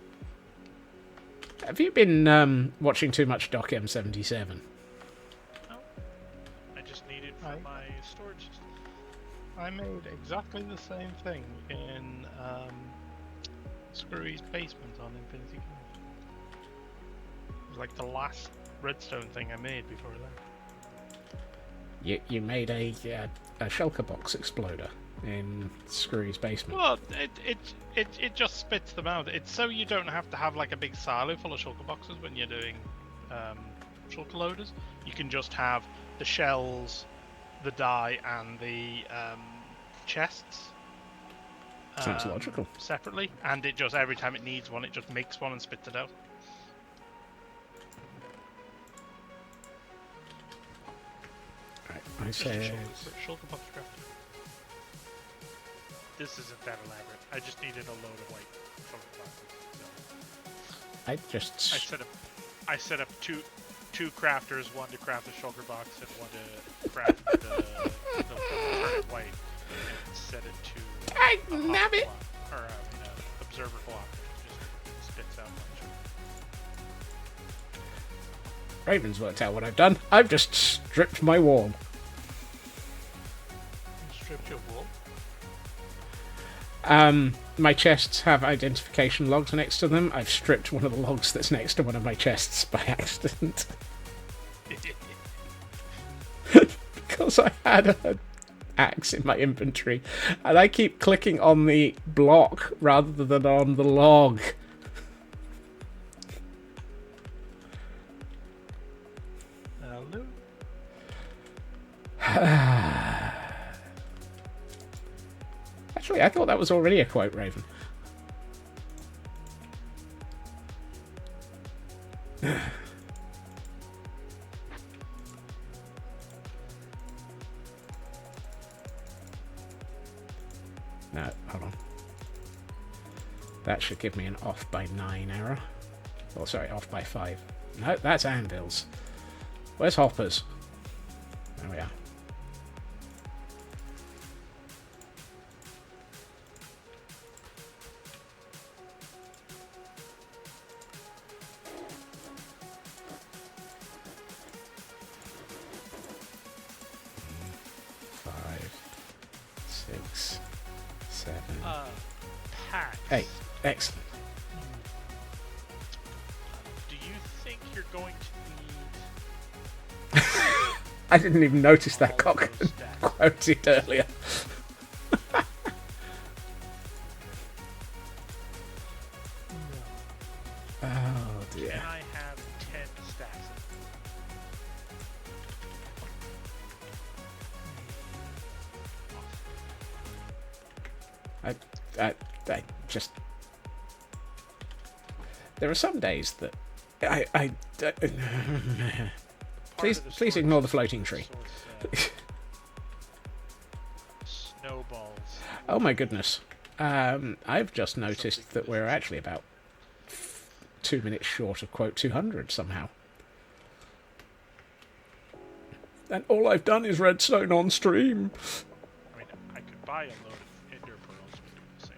Speaker 3: Have you been watching too much Doc M77?
Speaker 4: No. I just need it for my storage system.
Speaker 5: I made exactly the same thing in Screwy's basement on Infinity Cove. It was like the last redstone thing I made before that.
Speaker 3: You made a shulker box exploder in Screwy's basement.
Speaker 5: Well, it just spits them out. It's so you don't have to have like a big silo full of shulker boxes when you're doing shulker loaders. You can just have the shells, the dye, and the chests.
Speaker 3: Sounds logical.
Speaker 5: Separately, and it just every time it needs one, it just makes one and spits it out.
Speaker 3: Right, I say.
Speaker 5: Shulker box crafting.
Speaker 4: This isn't that elaborate. I just needed a load of white sugar boxes. So
Speaker 3: I just.
Speaker 4: I set up two crafters, one to craft the sugar box and one to craft the white, and set it to
Speaker 3: Nab it!
Speaker 4: Or observer block. It just spits out white sugar.
Speaker 3: Raven's worked out what I've done. I've just stripped my wall.
Speaker 5: You stripped your wall.
Speaker 3: My chests have identification logs next to them. I've stripped one of the logs that's next to one of my chests by accident. Because I had an axe in my inventory, and I keep clicking on the block rather than on the log.
Speaker 5: Hello.
Speaker 3: Actually, I thought that was already a quote, Raven. No, hold on. That should give me an off by 9 error. Oh, sorry, off by 5. No, that's anvils. Where's hoppers? There we are.
Speaker 5: Packs.
Speaker 3: 8. Excellent.
Speaker 5: Do you think you're going to need...
Speaker 3: I didn't even notice that
Speaker 5: all of
Speaker 3: cock
Speaker 5: those stacks?
Speaker 3: quoted earlier. Oh dear.
Speaker 5: Can I have 10 stacks of
Speaker 3: I just... There are some days that I please ignore the floating tree.
Speaker 5: Snowballs.
Speaker 3: Oh my goodness. I've just noticed that we're actually about 2 minutes short of quote 200 somehow. And all I've done is redstone on stream.
Speaker 5: I mean, I could buy a load of ender pearls to do the same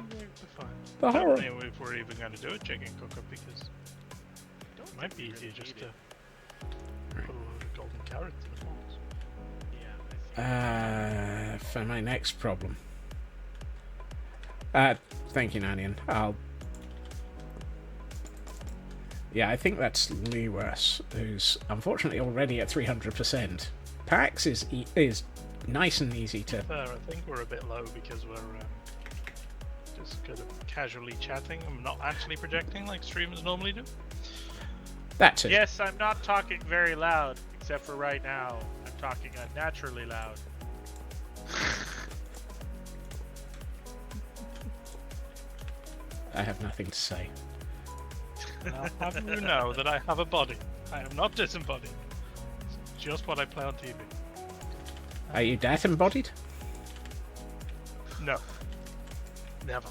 Speaker 5: thing. Fine.
Speaker 3: The
Speaker 5: I
Speaker 3: horror.
Speaker 5: don't know if we're even going to do a chicken cook-up because it might be easier just to put a load of golden carrots in the box. Yeah,
Speaker 3: For my next problem. Thank you, Nanian. Yeah, I think that's Lewis, who's unfortunately already at 300%. Pax is nice and easy to...
Speaker 5: I think we're a bit low because we're just kind of casually chatting. I'm not actually projecting like streamers normally do.
Speaker 3: That too.
Speaker 5: Yes, I'm not talking very loud, except for right now. I'm talking unnaturally loud.
Speaker 3: I have nothing to say.
Speaker 5: I'll have you know that I have a body. I am not disembodied. It's just what I play on TV.
Speaker 3: Are you that embodied?
Speaker 5: No. Never.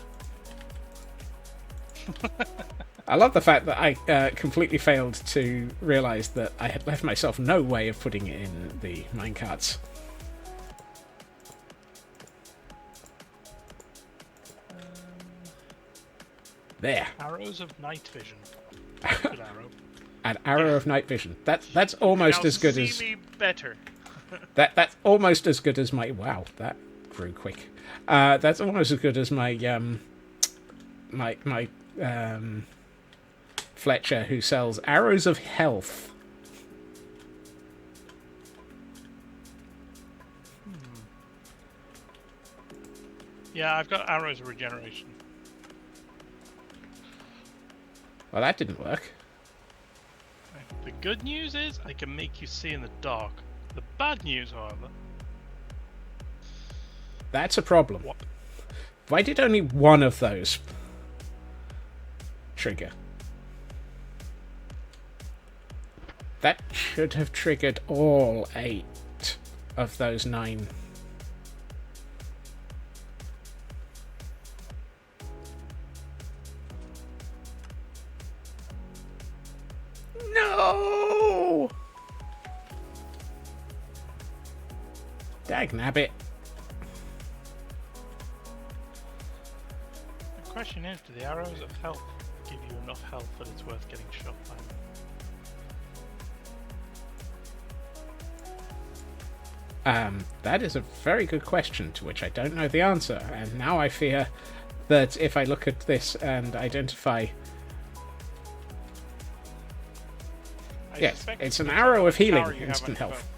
Speaker 3: I love the fact that I completely failed to realise that I had left myself no way of putting it in the minecarts. There.
Speaker 5: Arrows of night vision. Good arrow.
Speaker 3: An arrow of night vision. That's almost
Speaker 5: Now
Speaker 3: as good
Speaker 5: see
Speaker 3: as...
Speaker 5: me better.
Speaker 3: That's almost as good as my... Wow, that grew quick. That's almost as good as my Fletcher, who sells arrows of health.
Speaker 5: Yeah, I've got arrows of regeneration.
Speaker 3: Well, that didn't work.
Speaker 5: The good news is I can make you see in the dark. The bad news, however...
Speaker 3: That's a problem.
Speaker 5: What?
Speaker 3: Why did only one of those trigger? That should have triggered all 8 of those 9. No! Dagnabbit.
Speaker 5: The question is, do the arrows of health give you enough health that it's worth getting shot by them?
Speaker 3: That is a very good question to which I don't know the answer, and now I fear that if I look at this and identify... Yes, it's an arrow of healing, instant health.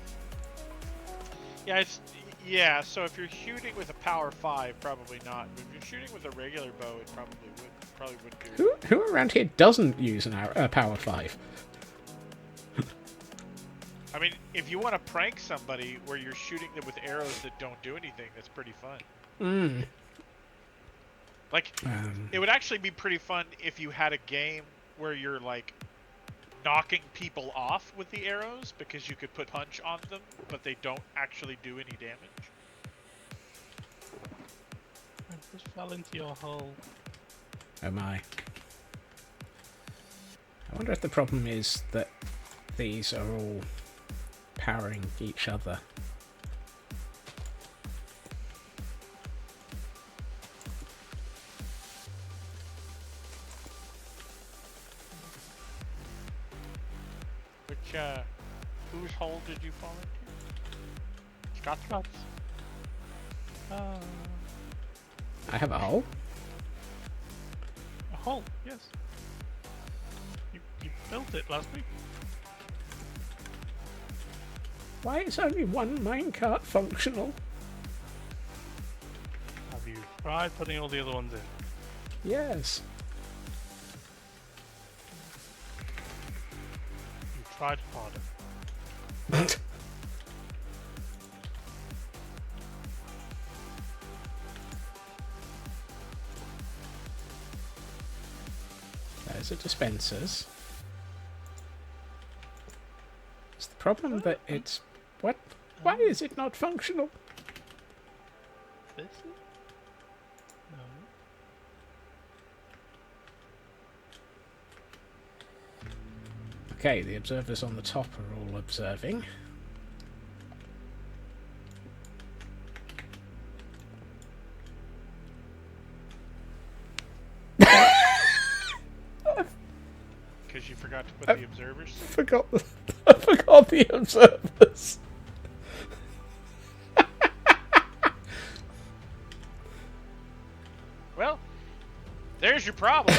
Speaker 5: Yeah, so if you're shooting with a power 5, probably not. But if you're shooting with a regular bow, it probably would do.
Speaker 3: Who around here doesn't use a power 5?
Speaker 5: I mean, if you want to prank somebody where you're shooting them with arrows that don't do anything, that's pretty fun. Like, it would actually be pretty fun if you had a game where you're, like, knocking people off with the arrows because you could put punch on them, but they don't actually do any damage. just fell into your hole.
Speaker 3: Oh my. I wonder if the problem is that these are all powering each other.
Speaker 5: Which, whose hole did you fall into? Scott's?
Speaker 3: I have a hole?
Speaker 5: A hole, yes. You built it last week.
Speaker 3: Why is only one minecart functional?
Speaker 5: Have you tried putting all the other ones in?
Speaker 3: Yes.
Speaker 5: You tried harder.
Speaker 3: Those are dispensers. It's the problem that it's... What? Why is it not functional?
Speaker 5: This is? No.
Speaker 3: Okay, the observers on the top are all observing.
Speaker 5: Because you forgot to put the observers?
Speaker 3: I forgot the observers.
Speaker 5: Well, there's your problem.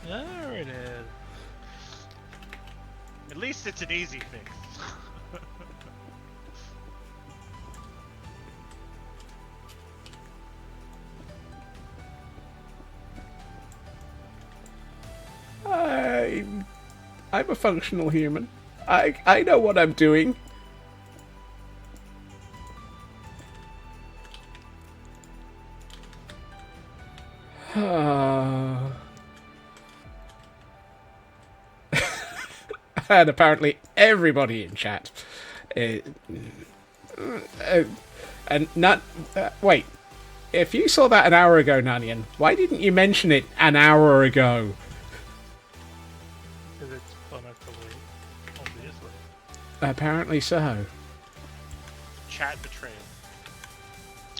Speaker 5: There it is. At least it's an easy fix.
Speaker 3: I'm a functional human. I know what I'm doing. And apparently everybody in chat. And not wait. If you saw that an hour ago, Nanian, why didn't you mention it an hour ago?
Speaker 5: Because it's fun at the way, obviously.
Speaker 3: Apparently so.
Speaker 6: Chat betrayal.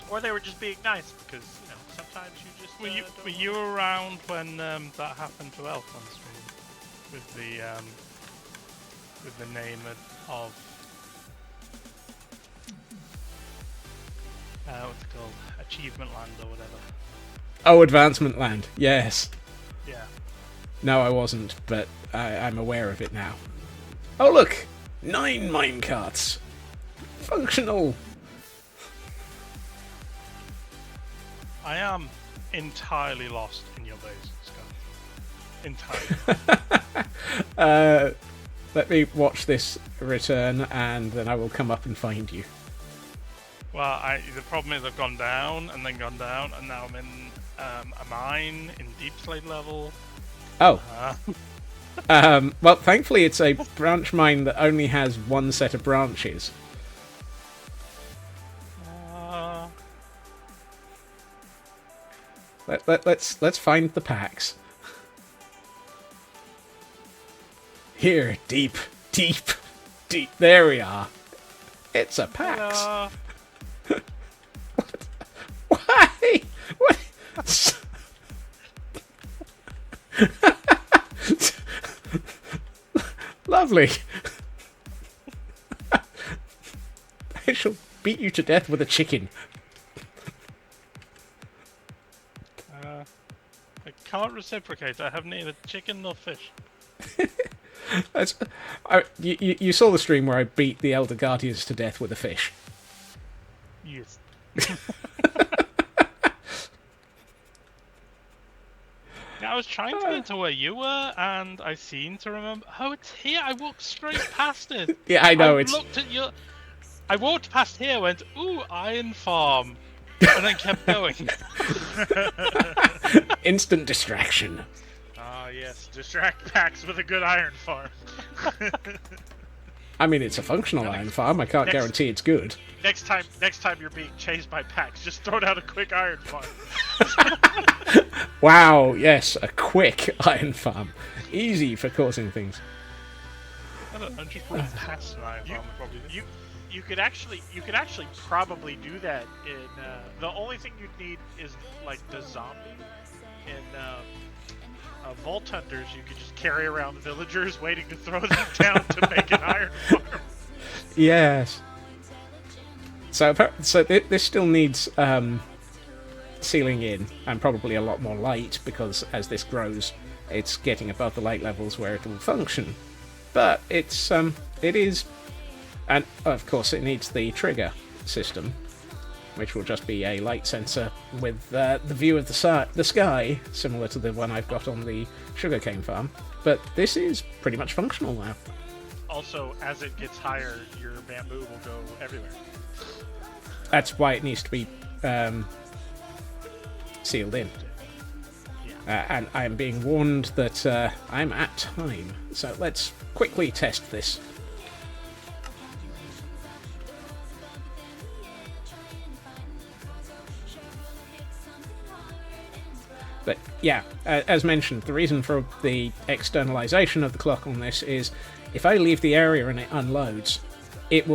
Speaker 6: Or they were just being nice because, you know, sometimes you just.
Speaker 5: Were you around when that happened to Elf on stream? With the name of what's it called? Achievement Land or whatever.
Speaker 3: Oh, Advancement Land. Yes.
Speaker 5: Yeah.
Speaker 3: No, I wasn't, but I'm aware of it now. Oh, look! 9 minecarts! Functional!
Speaker 5: I am entirely lost in your base, Scott. Entirely.
Speaker 3: Let me watch this return, and then I will come up and find you.
Speaker 5: Well, the problem is I've gone down, and then gone down, and now I'm in a mine in deep slate level.
Speaker 3: Oh. Well, thankfully it's a branch mine that only has one set of branches. Let's find the packs. Here, deep. There we are. It's a pax. Why? What? Lovely. I shall beat you to death with a chicken.
Speaker 5: I can't reciprocate. I have neither chicken nor fish.
Speaker 3: You saw the stream where I beat the Elder Guardians to death with a fish.
Speaker 5: Yes. Yeah, I was trying to get to where you were, and I seem to remember. Oh, it's here. I walked straight past it.
Speaker 3: Yeah, I know.
Speaker 5: I walked past here, went, ooh, iron farm, and then kept going.
Speaker 3: Instant distraction.
Speaker 6: Ah, yes. Distract packs with a good iron farm.
Speaker 3: I mean, it's a functional iron farm. I can't guarantee it's good.
Speaker 6: Next time you're being chased by packs, just throw down a quick iron farm.
Speaker 3: Wow, yes, a quick iron farm. Easy for causing things.
Speaker 5: I don't know, just run past an iron farm. Probably.
Speaker 6: You could actually probably do that in the only thing you'd need is like the zombie in Vault Hunters. You could just carry around the villagers waiting to throw them down to make an iron farm.
Speaker 3: Yes. So this still needs sealing in and probably a lot more light, because as this grows, it's getting above the light levels where it will function. But it is. And, of course, it needs the trigger system, which will just be a light sensor with the view of the sky, similar to the one I've got on the sugarcane farm. But this is pretty much functional now.
Speaker 6: Also, as it gets higher, your bamboo will go everywhere.
Speaker 3: That's why it needs to be sealed in. And I am being warned that I'm at time. So let's quickly test this. But yeah, as mentioned, the reason for the externalization of the clock on this is if I leave the area and it unloads, it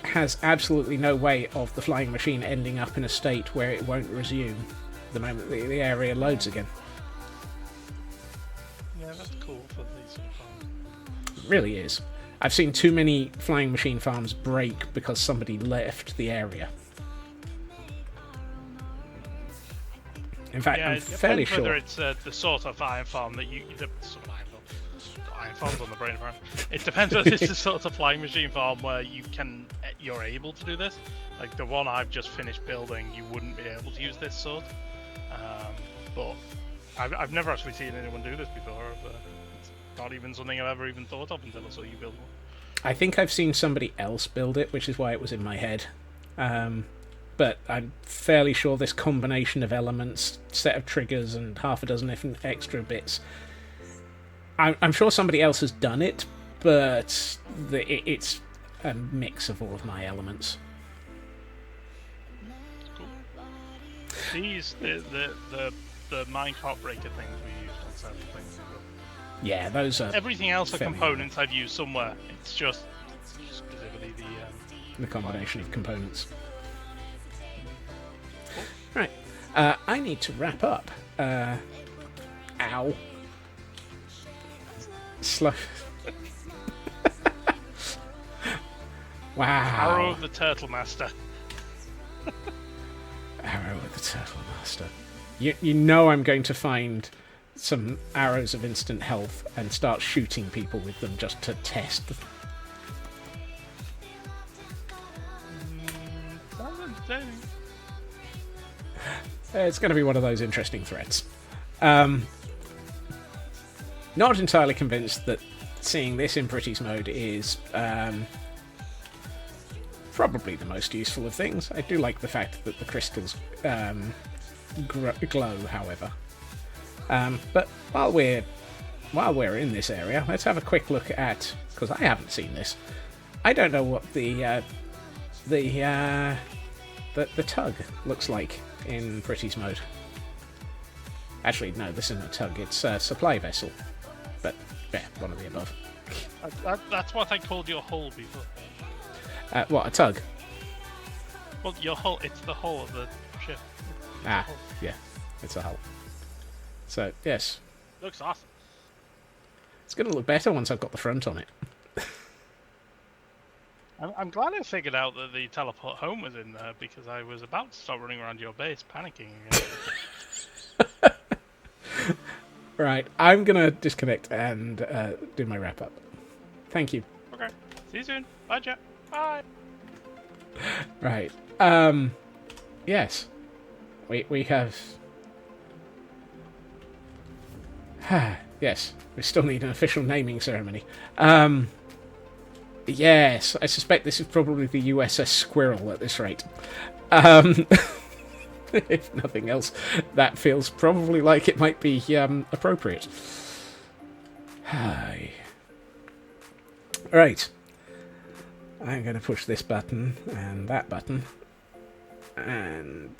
Speaker 3: has absolutely no way of the flying machine ending up in a state where it won't resume the moment the area loads again.
Speaker 5: Yeah, that's cool for these sort of farms.
Speaker 3: It really is. I've seen too many flying machine farms break because somebody left the area. In fact,
Speaker 5: Yeah,
Speaker 3: I'm
Speaker 5: it
Speaker 3: fairly
Speaker 5: depends whether
Speaker 3: sure.
Speaker 5: it's the sort of iron farm that iron farms on the brain farm. It depends whether it's the sort of flying machine farm where you're able to do this. Like the one I've just finished building, you wouldn't be able to use this sort. But I've never actually seen anyone do this before. It's not even something I've ever even thought of until I saw you build one.
Speaker 3: I think I've seen somebody else build it, which is why it was in my head. But I'm fairly sure this combination of elements, set of triggers, and half a dozen different extra bits, I'm sure somebody else has done it, but it's a mix of all of my elements.
Speaker 5: Cool. These the minecart breaker things we used on several things as well.
Speaker 3: Yeah, those are
Speaker 5: Everything else are
Speaker 3: fairly
Speaker 5: components I've used somewhere. It's just specifically
Speaker 3: the combination of components. Right, I need to wrap up. Ow. Slow. Wow.
Speaker 5: Arrow of the Turtle Master.
Speaker 3: Arrow of the Turtle Master. You know I'm going to find some arrows of instant health and start shooting people with them just to test.
Speaker 5: Sounds entertaining.
Speaker 3: It's going to be one of those interesting threats. Not entirely convinced that seeing this in Pretty's mode is probably the most useful of things. I do like the fact that the crystals glow, however. But while we're in this area, let's have a quick look at, because I haven't seen this. I don't know what the tug looks like in Pretty's mode. Actually, no, this isn't a tug, it's a supply vessel. But, yeah, one of the above.
Speaker 5: That's what I called your hull before.
Speaker 3: What, a tug?
Speaker 5: Well, your hull, it's the hull of the ship.
Speaker 3: Yeah, it's a hull. So, yes,
Speaker 6: Looks awesome.
Speaker 3: it's going to look better once I've got the front on it.
Speaker 5: I'm glad I figured out that the teleport home was in there, because I was about to start running around your base panicking again.
Speaker 3: Right, I'm going to disconnect and do my wrap-up. Thank you.
Speaker 5: Okay, see you soon. Bye, chat. Bye.
Speaker 3: Right, yes, we have... yes, we still need an official naming ceremony. Yes, I suspect this is probably the USS Squirrel at this rate. If nothing else, that feels probably like it might be appropriate. Hi. Right. I'm going to push this button and that button and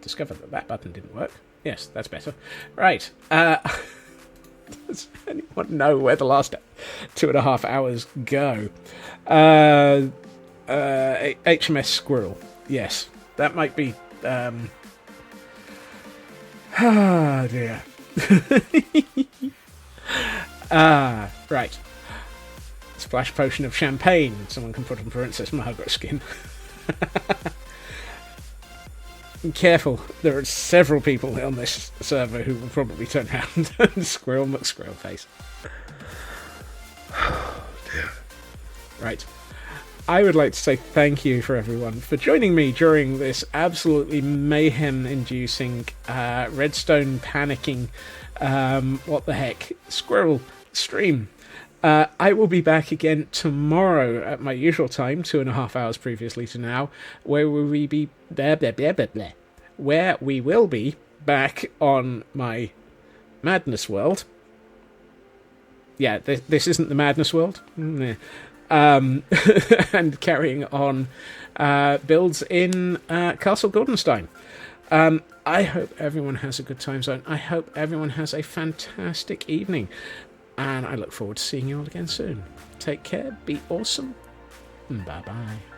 Speaker 3: discover that that button didn't work. Yes, that's better. Right. Does anyone know where the last 2.5 hours go? HMS Squirrel. Yes, that might be... Ah, dear. Right. Splash potion of champagne. Someone can put on Princess Margaret's skin. Careful, there are several people on this server who will probably turn around and Squirrel McSquirrel face. Oh dear. Right. I would like to say thank you for everyone for joining me during this absolutely mayhem-inducing, redstone panicking, what the heck, squirrel stream. I will be back again tomorrow at my usual time, 2.5 hours previously to now, where we will be back on my Madness World. Yeah, this isn't the Madness World. And carrying on builds in Castle Goldenstein. I hope everyone has a good time zone. I hope everyone has a fantastic evening. And I look forward to seeing you all again soon. Take care, be awesome, and bye-bye.